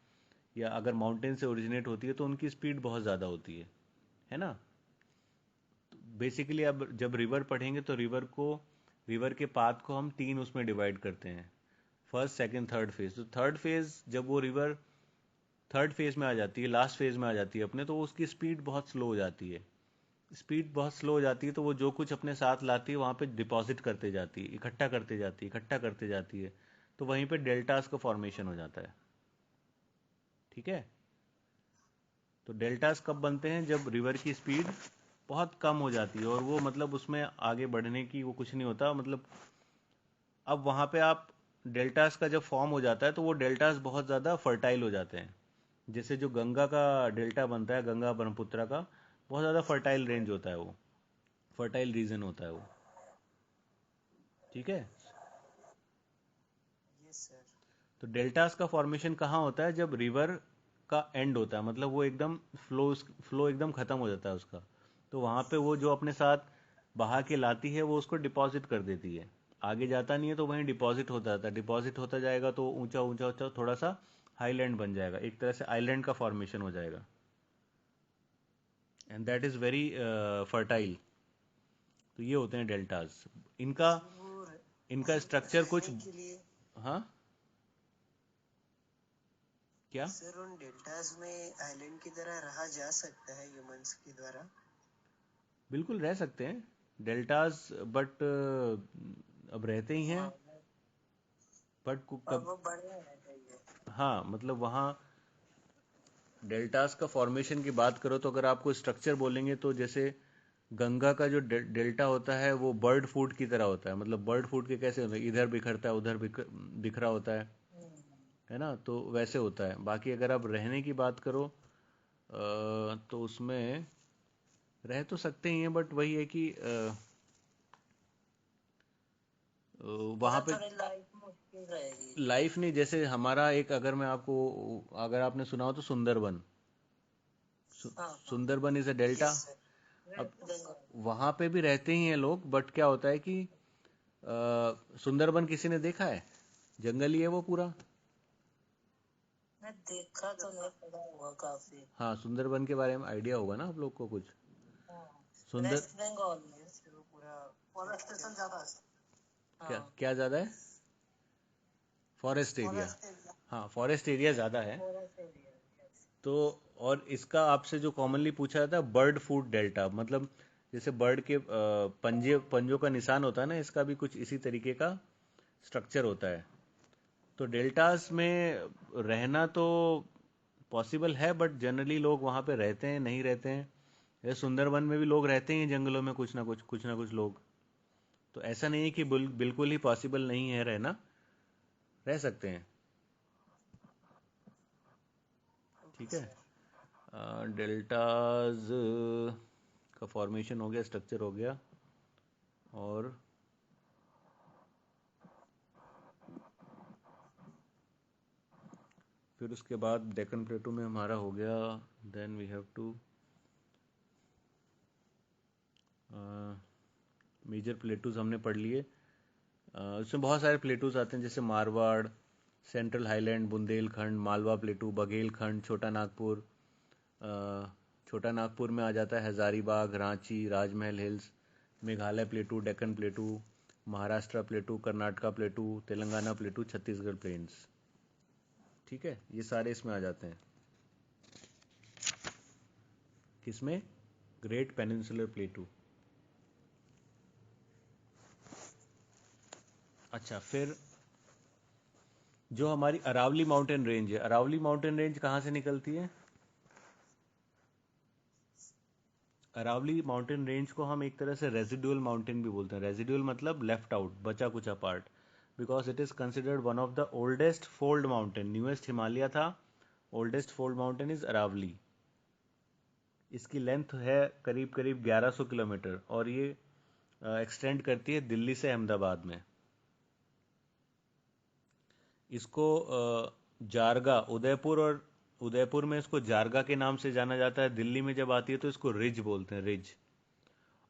या अगर माउंटेन से ओरिजिनेट होती है तो उनकी स्पीड बहुत ज़्यादा होती है ना। बेसिकली अब जब रिवर पढ़ेंगे तो रिवर के पाथ को हम तीन उसमें डिवाइड करते हैं, फर्स्ट, सेकंड, थर्ड फेज। तो थर्ड फेज, जब वो रिवर थर्ड फेज में आ जाती है, लास्ट फेज में आ जाती है अपने, तो उसकी स्पीड बहुत स्लो हो जाती है। स्पीड बहुत स्लो हो जाती है तो वो जो कुछ अपने साथ लाती है वहाँ पे डिपॉजिट करते जाती है, इकट्ठा करते जाती है, इकट्ठा करते जाती है। तो वहीं पे डेल्टास का फॉर्मेशन हो जाता है, ठीक है। तो डेल्टास कब बनते हैं? जब रिवर की स्पीड बहुत कम हो जाती है और वो मतलब उसमें आगे बढ़ने की वो कुछ नहीं होता, मतलब अब वहाँ पे आप डेल्टास का जब फॉर्म हो जाता है तो वो डेल्टास बहुत ज़्यादा फर्टाइल हो जाते हैं। जैसे जो गंगा का डेल्टा बनता है, गंगा ब्रह्मपुत्र का, बहुत ज़्यादा फर्टाइल रेंज होता है, वो फर्टाइल रीजन होता है वो, ठीक है। Yes sir. तो डेल्टास का फॉर्मेशन कहाँ होता है? जब रिवर का एंड होता है, मतलब वो एकदम फ्लो एकदम खत्म हो जाता है उसका, तो वहाँ पे वो जो अपने साथ बहा के लाती है वो उसको डिपॉजिट कर देती है। आगे जाता नहीं है तो वहीं डिपॉजिट होता जाता है, डिपॉजिट होता जाएगा तो ऊंचा ऊंचा ऊंचा थोड़ा सा हाईलैंड बन जाएगा, एक तरह से आइलैंड का फॉर्मेशन हो जाएगा। And that is very fertile. तो ये होते हैं डेल्टाज। इनका इनका स्ट्रक्चर कुछ, रहने के लिए हाँ क्या? सर उन डेल्टास में आइलैंड की तरह रहा जा सकता है ह्यूमंस के द्वारा? बिल्कुल रह सकते हैं डेल्टाज, बट अब रहते ही हैं, बट और कब, वो बड़े होने चाहिए। हाँ मतलब वहाँ डेल्टास का फॉर्मेशन की बात करो तो अगर आपको स्ट्रक्चर बोलेंगे तो जैसे गंगा का जो डेल्टा होता है वो बर्ड फूड की तरह होता है। मतलब बर्ड फूड के कैसे होता है, इधर बिखरता है उधर बिखरा होता है ना, तो वैसे होता है। बाकी अगर आप रहने की बात करो तो उसमें रह तो सकते ही हैं, बट वही है कि वहाँ थोड़ा पे थोड़ी लाइफ मुश्किल रहेगी। लाइफ नहीं, जैसे हमारा एक, अगर मैं आपको, अगर आपने सुना हो तो सुंदरबन, हाँ हाँ। Sundarban is a delta. Yes sir. अब वेस्ट बंगाल। वहाँ पे भी रहते ही हैं लोग, बट क्या होता है कि सुंदरबन किसी ने देखा है? जंगल ही है वो पूरा। मैं देखा तो नहीं, पड़ा हुआ काफी। हाँ, सुंदरबन के बारे में आइडिया होगा ना आप लोग को कुछ? हाँ। सुंदर वेस्ट बंगाल में है सर वो पूरा। फॉरेस्टेशन ज्यादा है। क्या हाँ। क्या ज़्यादा है? Forest area. Forest area. हाँ, फॉरेस्ट एरिया ज़्यादा है। Forest area. यस। तो और इसका आपसे जो कॉमनली पूछा जाता है बर्ड फूड डेल्टा, मतलब जैसे बर्ड के पंजों का निशान होता है ना, इसका भी कुछ इसी तरीके का स्ट्रक्चर होता है। तो डेल्टास में रहना तो पॉसिबल है, बट जनरली लोग वहाँ पे रहते हैं नहीं रहते हैं। जैसे सुंदरबन में भी लोग रहते हैं जंगलों में, कुछ ना कुछ लोग। तो ऐसा नहीं है कि बिल्कुल ही पॉसिबल नहीं है रहना, रह सकते हैं। ओके ठीक है। सर। डेल्टाज का फॉर्मेशन हो गया, स्ट्रक्चर हो गया, और फिर उसके बाद डेक्कन प्लेटू में हमारा हो गया। Then we have two major plateaus हमने पढ़ लिए। उसमें बहुत सारे प्लेटूज आते हैं, जैसे मारवाड़, सेंट्रल हाईलैंड, बुंदेलखंड, मालवा प्लेटू, बघेलखंड, छोटा नागपुर। छोटा नागपुर में आ जाता है Hazaribagh, Ranchi, Rajmahal hills. Meghalaya plateau, Deccan plateau, Maharashtra plateau, Karnataka plateau, Telangana plateau, Chhattisgarh plains. ठीक है, ये सारे इसमें आ जाते हैं। किसमें? Great peninsular plateau. अच्छा, फिर जो हमारी अरावली माउंटेन रेंज है, अरावली माउंटेन रेंज कहाँ से निकलती है? अरावली माउंटेन रेंज को हम एक तरह से रेजिडुअल माउंटेन भी बोलते हैं। रेजिडुअल मतलब लेफ्ट आउट, बचा कुचा part, because it is considered one of the oldest fold mountain. Newest Himalaya था, oldest fold mountain is Aravalli. इसकी लेंथ है करीब करीब 1100 किलोमीटर, और ये एक्सटेंड करती है दिल्ली से अहमदाबाद में। इसको जारगा, उदयपुर, और उदयपुर में इसको जारगा के नाम से जाना जाता है। दिल्ली में जब आती है तो इसको रिज बोलते हैं, रिज।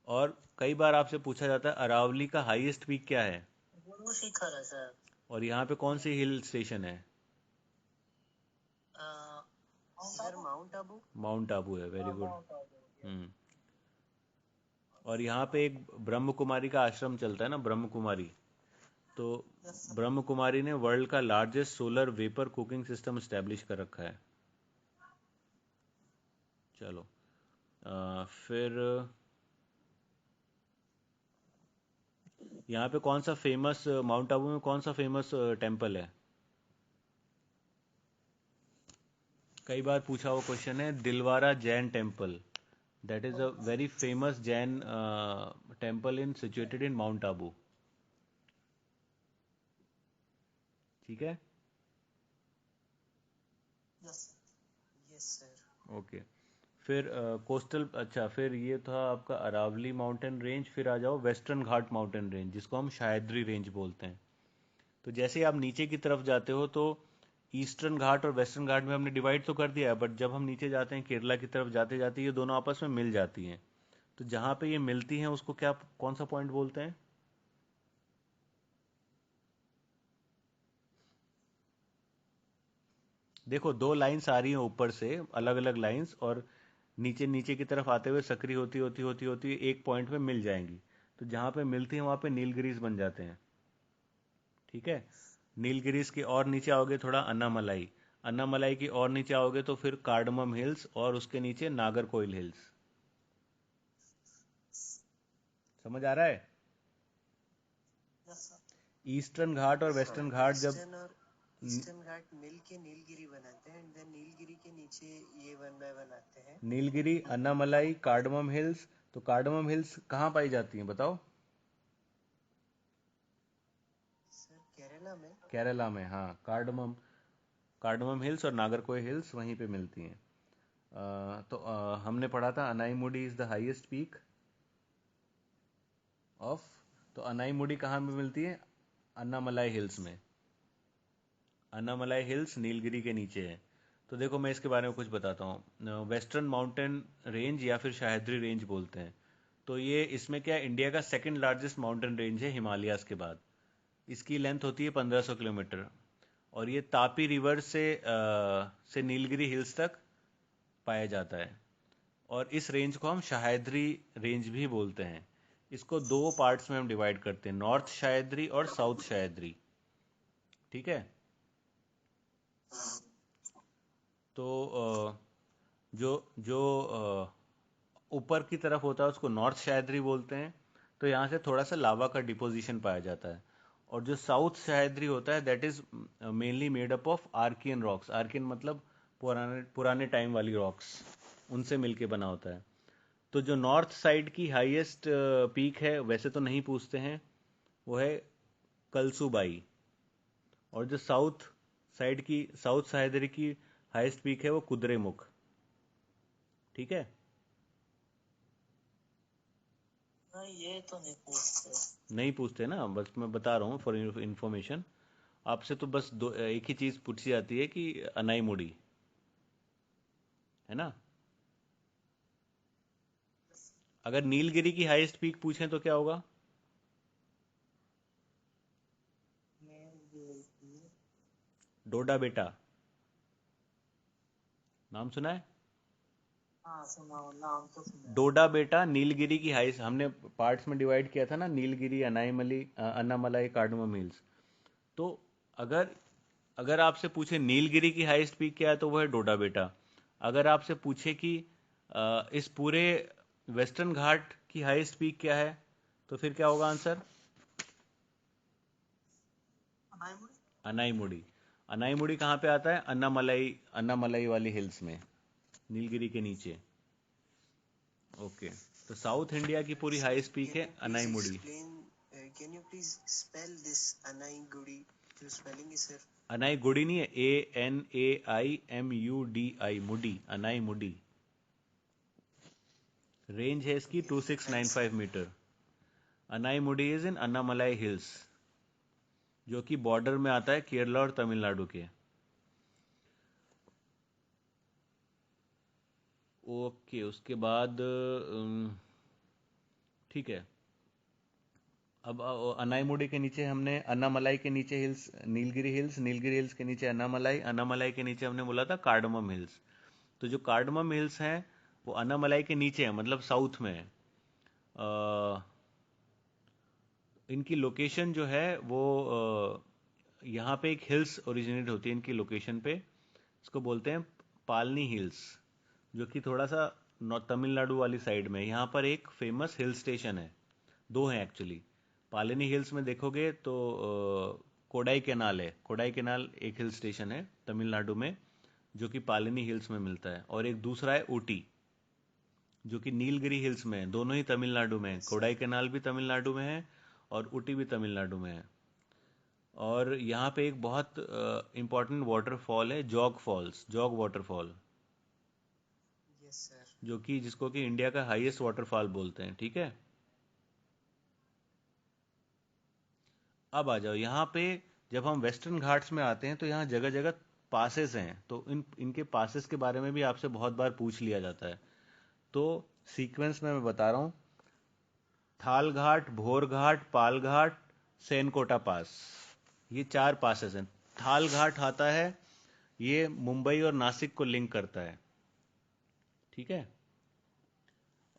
और कई बार आपसे पूछा जाता है अरावली का हाईएस्ट पीक क्या है, गुरु शिखर है सर। और यहाँ पे कौन सी हिल स्टेशन है? Sir mount Abu. Mount Abu है, वेरी गुड। माउंट आबू। हम्म। और यहाँ पे एक ब्रह्म कुमारी का आश्रम चलता है ना, ब्रह्म कुमारी। तो ब्रह्म कुमारी ने वर्ल्ड का largest solar vapour cooking system establish कर रखा है। चलो, फिर यहाँ पे कौन सा फेमस, माउंट आबू में कौन सा फेमस टेम्पल है? कई बार पूछा हुआ क्वेश्चन है, Dilwara Jain temple. That is a very famous Jain temple in situated in mount Abu. ठीक है। Yes sir. ओके। फिर कोस्टल, अच्छा फिर ये था आपका अरावली माउंटेन रेंज। फिर आ जाओ वेस्टर्न घाट माउंटेन रेंज, जिसको हम शायद्री रेंज बोलते हैं। तो जैसे ही आप नीचे की तरफ जाते हो तो ईस्टर्न घाट और वेस्टर्न घाट में हमने डिवाइड तो कर दिया है, बट जब हम नीचे जाते हैं केरला की तरफ जाते जाते ये दोनों आपस में मिल जाती हैं। तो जहाँ पे ये मिलती हैं उसको क्या, कौन सा पॉइंट बोलते हैं? देखो, दो लाइंस आ रही हैं ऊपर से, अलग अलग लाइंस, और नीचे नीचे की तरफ आते हुए सक्रिय होती होती होती होती एक पॉइंट में मिल जाएंगी। तो जहाँ पे मिलती हैं वहाँ पे नीलगिरीज बन जाते हैं। ठीक है, नीलगिरीज के और नीचे आओगे थोड़ा अन्नामलाई, अन्नामलाई की और नीचे आओगे तो फिर कार्डमम हिल्स, और उसके नीचे नागरकोइल हिल्स। समझ आ रहा है? Yes sir. ईस्टर्न घाट और सर वेस्टर्न घाट जब ईस्टर्न और ईस्टर्न घाट मिल के नीलगिरी बनाते हैं, एंड देन नीलगिरी के नीचे ये 1 बाय 1 आते हैं। नीलगिरी, अन्नामलाई, कार्डमम हिल्स, तो कार्डमम हिल्स कहाँ पाई जाती हैं बताओ? सर केरला में। केरला में, हाँ। कार्डमम, कार्डमम हिल्स और नागरकोइल हिल्स वहीं पे मिलती हैं। तो हमने पढ़ा था Anaimudi is the highest peak of, तो अनाईमुडी कहाँ में मिलती है? अन्नामलाई हिल्स में। अन्नामलाई हिल्स नीलगिरी के नीचे है। तो देखो मैं इसके बारे में कुछ बताता हूँ। वेस्टर्न माउंटेन रेंज या फिर सह्याद्री रेंज बोलते हैं। तो ये इसमें क्या, इंडिया का सेकंड लार्जेस्ट माउंटेन रेंज है हिमालयाज के बाद। इसकी लेंथ होती है 1500 किलोमीटर, और ये तापी रिवर से नीलगिरी हिल्स तक पाया जाता है। और इस रेंज को हम सह्याद्री रेंज भी बोलते हैं। इसको दो पार्ट्स में हम डिवाइड करते हैं, नॉर्थ सह्याद्री और साउथ सह्याद्री। ठीक है, तो जो जो ऊपर की तरफ होता है उसको नॉर्थ सह्याद्री बोलते हैं। तो यहाँ से थोड़ा सा लावा का डिपोजिशन पाया जाता है। और जो साउथ सह्याद्री होता है that is mainly made up of Archean rocks. Archean मतलब पुराने पुराने टाइम वाली रॉक्स, उनसे मिलके बना होता है। तो जो नॉर्थ साइड की हाईएस्ट पीक है वैसे तो नहीं पूछते हैं, वो है कलसूबाई। और जो साउथ साइड की, साउथ सह्याद्री की हाईएस्ट पीक है वो कुद्रेमुख। ठीक है, नहीं ये तो नहीं पूछते। नहीं पूछते ना, बस मैं बता रहा हूँ फॉर इन्फॉर्मेशन। आपसे तो बस दो एक ही चीज पूछी जाती है कि अनाईमुड़ी, है ना। अगर नीलगिरी की हाईएस्ट पीक पूछें तो क्या होगा? डोडा बेटा, नाम सुना है? हाँ सुना, नाम तो सुना। डोडा बेटा नीलगिरी की हाईएस्ट, हमने पार्ट्स में डिवाइड किया था ना, नीलगिरी, अन्नामलाई, कार्डमम हिल्स। तो अगर अगर आपसे पूछे नीलगिरी की हाईएस्ट पीक क्या है तो वो है डोडा बेटा। अगर आपसे पूछे कि इस पूरे वेस्टर्न घाट की हाईएस्ट पीक क्या है तो फिर क्या होगा आंसर? अनाईमुड़ी। अनाईमुड़ी। अनाईमुड़ी कहाँ पे आता है? अन्नामलाई, अन्नामलाई वाली हिल्स में, नीलगिरी के नीचे। ओके, तो साउथ इंडिया की पूरी सर हाईएस्ट पीक है Anamudi. Can you please spell this Anaigudi? जो स्पेलिंग है सर। अनाईगुड़ी नहीं है, ANAIMUDI, मुडी, अनाईमुड़ी। रेंज है इसकी ओके थैंक्स 2695 मीटर। Anamudi is in Annamalai hills, जो कि बॉर्डर में आता है केरला और तमिलनाडु के। ओके, उसके बाद ठीक है। अब अनाईमुडी के नीचे हमने अन्नामलाई के नीचे hills Nilgiri hills, Nilgiri hills के नीचे अन्नामलाई, अन्नामलाई के नीचे हमने बोला था कार्डमम हिल्स। तो जो कार्डमम हिल्स हैं वो अन्नामलाई के नीचे है, मतलब साउथ में है। इनकी लोकेशन जो है वो यहाँ पे एक हिल्स ओरिजिनेट होती है इनकी लोकेशन पे, इसको बोलते हैं पालनी हिल्स, जो कि थोड़ा सा तमिलनाडु वाली साइड में है। यहाँ पर एक फेमस हिल स्टेशन है, दो हैं एक्चुअली। पालनी हिल्स में देखोगे तो कोडाई कैनाल है, कोडाई कैनाल एक हिल स्टेशन है तमिलनाडु में, जो कि पालनी हिल्स में मिलता है। और एक दूसरा है ऊटी, जो कि नीलगिरी हिल्स में है। दोनों ही तमिलनाडु में है, कोडाई कैनाल भी तमिलनाडु में है और ऊटी भी तमिलनाडु में है। और यहाँ पे एक बहुत इम्पोर्टेंट वाटरफॉल है, Jog falls, Jog waterfall, yes sir. जो कि जिसको कि इंडिया का हाईएस्ट वाटरफॉल बोलते हैं। ठीक है, अब आ जाओ यहाँ पे। जब हम वेस्टर्न घाट्स में आते हैं तो यहाँ जगह जगह पासेस हैं, तो इनके पासेस के बारे में भी आपसे बहुत बार पूछ लिया जाता है। तो सीक्वेंस में मैं बता रहा हूँ, थाल घाट, भोर घाट, पाल घाट, सेनकोटा पास, ये 4 पासेस हैं। थाल घाट आता है, ये मुंबई और नासिक को लिंक करता है। ठीक है,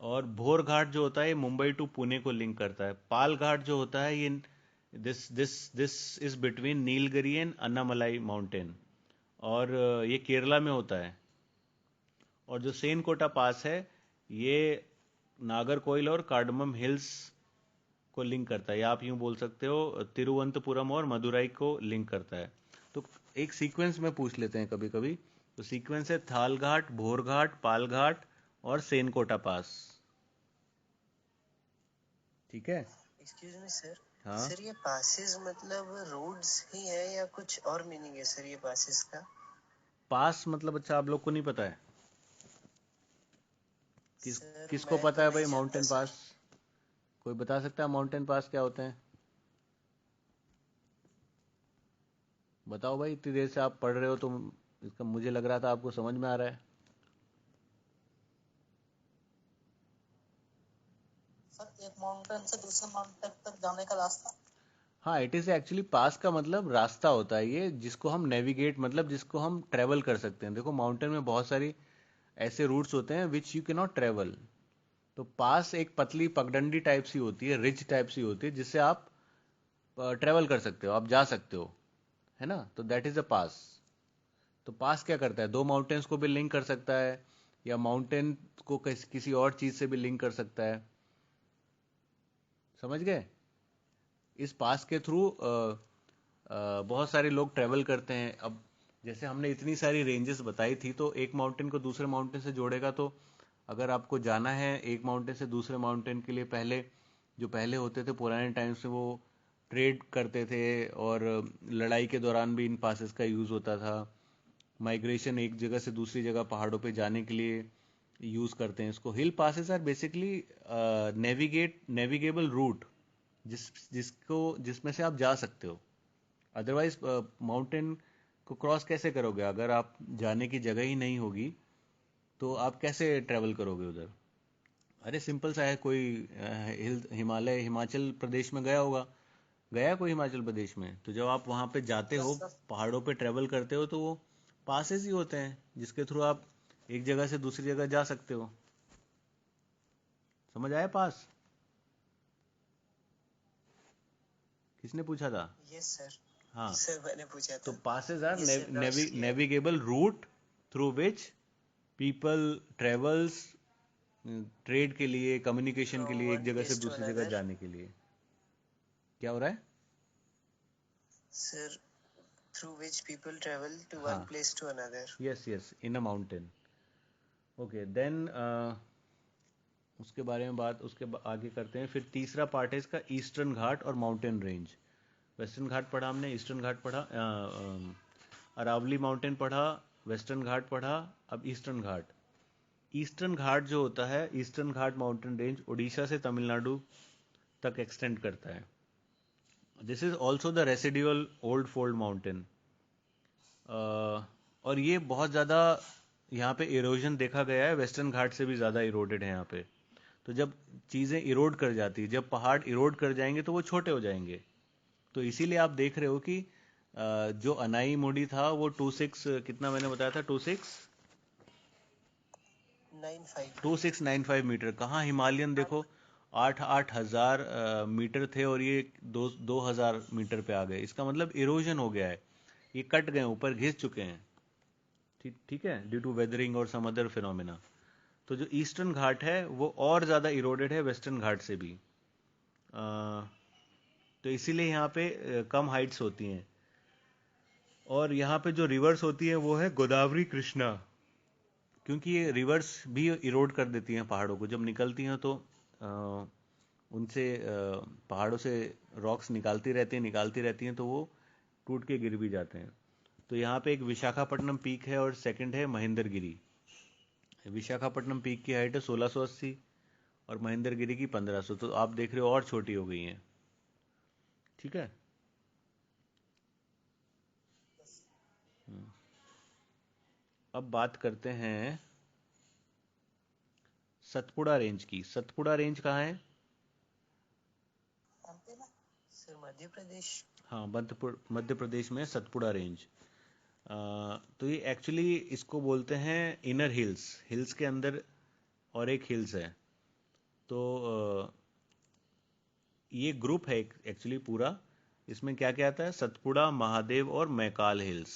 और भोर घाट जो होता है ये मुंबई टू पुणे को लिंक करता है। पाल घाट जो होता है ये this is between Nilgiri and Annamalai mountain, और ये केरला में होता है। और जो सेनकोटा पास है ये नागरकोइल और कार्डमम हिल्स को लिंक करता है, या आप यूं बोल सकते हो तिरुवनंतपुरम और मदुराई को लिंक करता है। तो एक सीक्वेंस में पूछ लेते हैं कभी कभी। तो सीक्वेंस है थाल घाट, भोर घाट, पाल घाट और सेनकोटा पास। ठीक है। एक्सक्यूज मी सर, हाँ, सर ये पासेस मतलब रोड्स ही है या कुछ और मीनिंग है सर ये पासेस का? पास मतलब अच्छा आप लोग को नहीं पता है? सर किसको मैं पता तो है नहीं भाई जानता माउंटेन सर। पास? कोई बता सकता है माउंटेन पास क्या होते हैं? बताओ भाई, इतनी देर से आप पढ़ रहे हो तो इसका मुझे लग रहा था आपको समझ में आ रहा है। सर एक माउंटेन से दूसरे माउंटेन तक जाने का रास्ता। हाँ, इट इज एक्चुअली पास का मतलब रास्ता होता है ये, जिसको हम नेविगेट मतलब जिसको हम ट्रेवल कर सकते हैं। देखो माउंटेन में बहुत सारी ऐसे रूट्स होते हैं which you can not travel. तो पास एक पतली पगडंडी टाइप सी होती है, रिज टाइप सी होती है, जिससे आप ट्रेवल कर सकते हो, आप जा सकते हो, है ना? तो दैट इज अ पास। तो पास क्या करता है, दो माउंटेन्स को भी लिंक कर सकता है, या माउंटेन को किसी और चीज से भी लिंक कर सकता है। समझ गए? इस पास के थ्रू बहुत सारे लोग ट्रेवल करते हैं। अब जैसे हमने इतनी सारी रेंजेस बताई थी, तो एक माउंटेन को दूसरे माउंटेन से जोड़ेगा, तो अगर आपको जाना है एक माउंटेन से दूसरे माउंटेन के लिए, पहले होते थे पुराने टाइम से, वो ट्रेड करते थे, और लड़ाई के दौरान भी इन पासेस का यूज़ होता था। माइग्रेशन एक जगह से दूसरी जगह पहाड़ों पे जाने के लिए यूज़ करते हैं इसको। Hill passes are basically navigable route, जिसमें से आप जा सकते हो। अदरवाइज माउंटेन को क्रॉस कैसे करोगे अगर आप जाने की जगह ही नहीं होगी? तो आप कैसे ट्रेवल करोगे उधर? अरे सिंपल सा है, कोई हिमाचल प्रदेश में गया होगा, गया कोई हिमाचल प्रदेश में? तो जब आप वहां पे जाते हो, पहाड़ों पे ट्रेवल करते हो, तो वो पासेस ही होते हैं जिसके थ्रू आप एक जगह से दूसरी जगह जा सकते हो। समझ आया पास? किसने पूछा था? Yes sir. हाँ, सर मैंने पूछा तो था। passes are yes sir, notes किया है। navigable route through which people travels trade के लिए, कम्युनिकेशन के फ्रॉम लिए, एक वन जगह से प्लेस टू दूसरी जगह अनदर। जाने के लिए। क्या हो रहा है? Sir, through which people travel to one हाँ, place to another. Yes yes, in a mountain. Okay then, उसके बारे में बात आगे करते हैं। फिर तीसरा पार्ट है इसका ईस्टर्न घाट और माउंटेन रेंज। वेस्टर्न घाट पढ़ा हमने, ईस्टर्न घाट पढ़ा, अरावली माउंटेन पढ़ा, वेस्टर्न घाट पढ़ा। अब ईस्टर्न घाट। ईस्टर्न घाट जो होता है, ईस्टर्न घाट माउंटेन रेंज उड़ीसा से तमिलनाडु तक एक्सटेंड करता है। This is also the residual old fold mountain. और ये बहुत ज़्यादा यहाँ पे इरोजन देखा गया है, वेस्टर्न घाट से भी ज़्यादा इरोडेड है यहाँ पे। तो जब चीज़ें इरोड कर जाती है, जब पहाड़ इरोड कर जाएंगे तो वो छोटे हो जाएंगे। तो इसीलिए आप देख रहे हो कि जो अनाई मुडी था वो 26, कितना मैंने बताया था, 95। 2695 मीटर। कहाँ हिमालयन देखो 8,000 मीटर थे, और ये 2,000 मीटर पे आ गए। इसका मतलब इरोजन हो गया है, ये कट गए, ऊपर घिस चुके हैं। ठीक ठीक है, ड्यू टू वेदरिंग और सम अदर फिनोमिना। तो जो ईस्टर्न घाट है वो और ज़्यादा इरोडेड है वेस्टर्न घाट से भी। तो इसीलिए यहाँ पे कम हाइट्स होती हैं। और यहाँ पे जो रिवर्स होती है वो है गोदावरी, कृष्णा। क्योंकि ये रिवर्स भी इरोड कर देती हैं पहाड़ों को, जब निकलती हैं तो उनसे पहाड़ों से रॉक्स निकालती रहती हैं, तो वो टूट के गिर भी जाते हैं। तो यहाँ पे एक विशाखापट्टनम पीक है और सेकंड है महेंद्रगिरी। विशाखापट्टनम पीक की हाइट है 1680 और महेंद्रगिरी की 1500। तो आप देख रहे हो और छोटी हो गई हैं। ठीक है। अब बात करते हैं सतपुड़ा रेंज की। सतपुड़ा रेंज कहाँ है? सर मध्य प्रदेश। हाँ, मध्य प्रदेश में सतपुड़ा रेंज। तो ये एक्चुअली इसको बोलते हैं इनर हिल्स। हिल्स के अंदर और एक हिल्स है। तो ये ग्रुप है एक्चुअली पूरा। इसमें क्या क्या आता है? सतपुड़ा, महादेव और मैकाल हिल्स।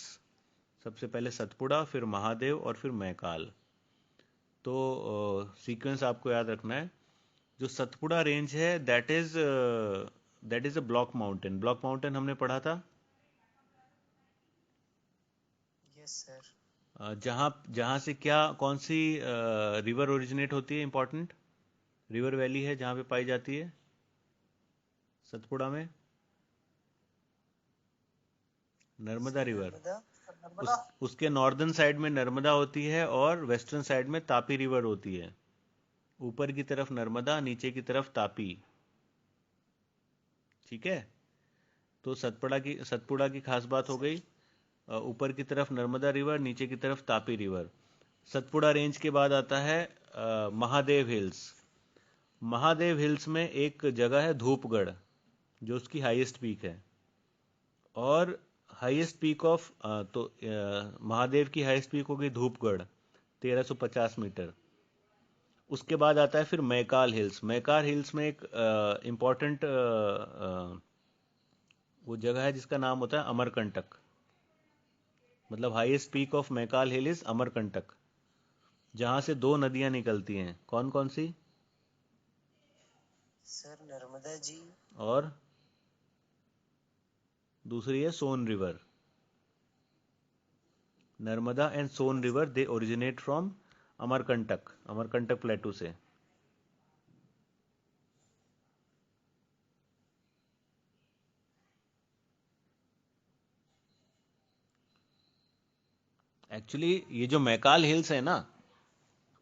सबसे पहले सतपुड़ा, फिर महादेव और फिर मैकाल। तो सीक्वेंस आपको याद रखना है। जो सतपुड़ा रेंज है that is a block mountain. Block mountain हमने पढ़ा था। Yes sir. जहाँ जहाँ से क्या कौन सी रिवर ओरिजिनेट होती है? इंपॉर्टेंट रिवर वैली है जहाँ पे पाई जाती है सतपुड़ा में? नर्मदा रिवर। उसके नॉर्दर्न साइड में नर्मदा होती है और वेस्टर्न साइड में तापी रिवर होती है। ऊपर की तरफ नर्मदा, नीचे की तरफ तापी। ठीक है। तो सतपुड़ा की खास बात हो गई। ऊपर की तरफ नर्मदा रिवर, नीचे की तरफ तापी रिवर। सतपुड़ा रेंज के बाद आता है महादेव हिल्स। महादेव हिल्स में एक जगह है धूपगढ़, जो उसकी हाईएस्ट पीक है। और हाईएस्ट पीक ऑफ महादेव की हाईएस्ट पीक होगी धूपगढ़, 1350 मीटर। उसके बाद आता है फिर मैकाल हिल्स। मैकाल हिल्स में एक इम्पॉर्टेंट वो जगह है जिसका नाम होता है अमरकंटक। मतलब highest peak of Maikal hill is Amarkantak, जहां से दो नदियां निकलती हैं। कौन कौन सी? सर नर्मदा जी और दूसरी है Son river. Narmada and Son river they originate from Amarkantak plateau से। एक्चुअली ये जो मैकाल हिल्स है ना,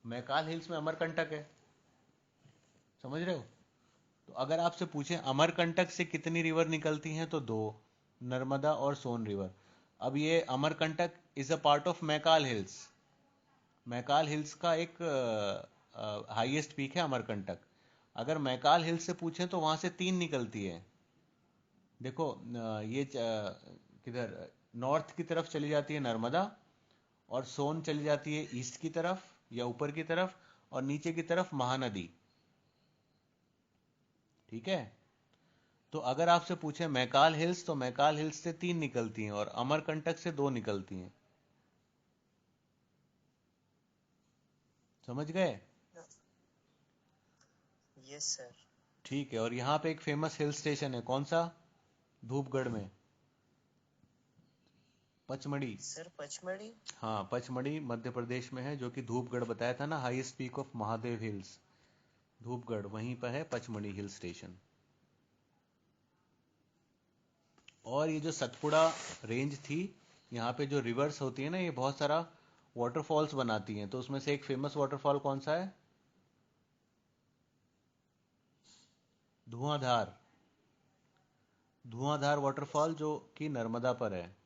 मैकाल हिल्स में अमरकंटक है, समझ रहे हो? तो अगर आपसे पूछे अमरकंटक से कितनी रिवर निकलती हैं, तो दो, नर्मदा और सोन रिवर। अब ये Amarkantak is a part of Maikal hills. Maikal hills का एक हाईएस्ट पीक है अमरकंटक। अगर मैकाल हिल्स से पूछें तो वहां से तीन निकलती है। देखो ये किधर नॉर्थ की तरफ चली जाती है नर्मदा, और सोन चली जाती है ईस्ट की तरफ या ऊपर की तरफ, और नीचे की तरफ महानदी। ठीक है। तो अगर आपसे पूछे मैकाल हिल्स, तो मैकाल हिल्स से तीन निकलती हैं और अमरकंटक से दो निकलती हैं। समझ गए? Yes sir. ठीक है। और यहाँ पे एक फेमस हिल स्टेशन है, कौन सा? धूपगढ़ में पचमढ़ी। सर पचमढ़ी। हाँ, पचमढ़ी मध्य प्रदेश में है, जो कि धूपगढ़ बताया था ना, highest peak of Mahadev hills. Dhupgarh वहीं पर है, पचमढ़ी हिल स्टेशन। और ये जो सतपुड़ा रेंज थी, यहाँ पे जो रिवर्स होती है ना, ये बहुत सारा वाटरफॉल्स बनाती हैं। तो उसमें से एक फेमस वाटरफॉल कौन सा है? धुआंधार। धुआंधार वाटरफॉल, जो कि नर्मदा पर है।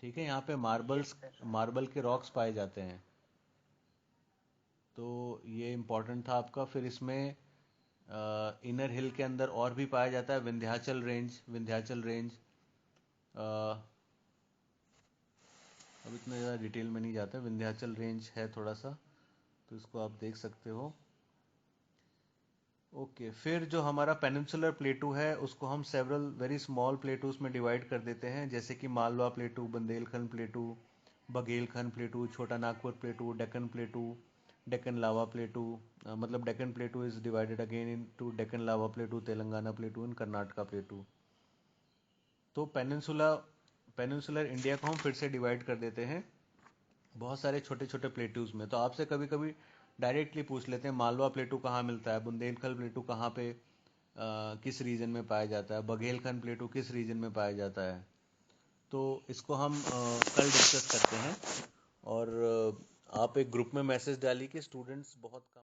ठीक है। यहाँ पे मार्बल के रॉक्स पाए जाते हैं। तो ये इम्पोर्टेंट था आपका। फिर इसमें इनर हिल के अंदर और भी पाया जाता है विंध्याचल रेंज। अब इतना ज़्यादा डिटेल में नहीं जाता। विंध्याचल रेंज है थोड़ा सा, तो इसको आप देख सकते हो। ओके। फिर जो हमारा पेनिनसुलर प्लेटू है, उसको हम सेवरल वेरी स्मॉल प्लेटूज में डिवाइड कर देते हैं, जैसे कि मालवा प्लेटू, बुंदेलखंड प्लेटू, बघेलखंड प्लेटू, छोटा नागपुर प्लेटू, डेक्कन लावा प्लेटू। मतलब Deccan प्लेटू is divided again into Deccan lava प्लेटू, Telangana प्लेटू and Karnataka प्लेटू। तो पेनिनसुलर इंडिया को हम फिर से डिवाइड कर देते हैं बहुत सारे छोटे छोटे प्लेटूज में। तो आपसे कभी कभी डायरेक्टली पूछ लेते हैं मालवा प्लेटू कहाँ मिलता है, बुंदेलखंड प्लेटू कहाँ पे किस रीजन में पाया जाता है, बघेलखंड प्लेटू किस रीजन में पाया जाता है। तो इसको हम कल डिस्कस करते हैं। और आप एक ग्रुप में मैसेज डालिए कि स्टूडेंट्स बहुत कम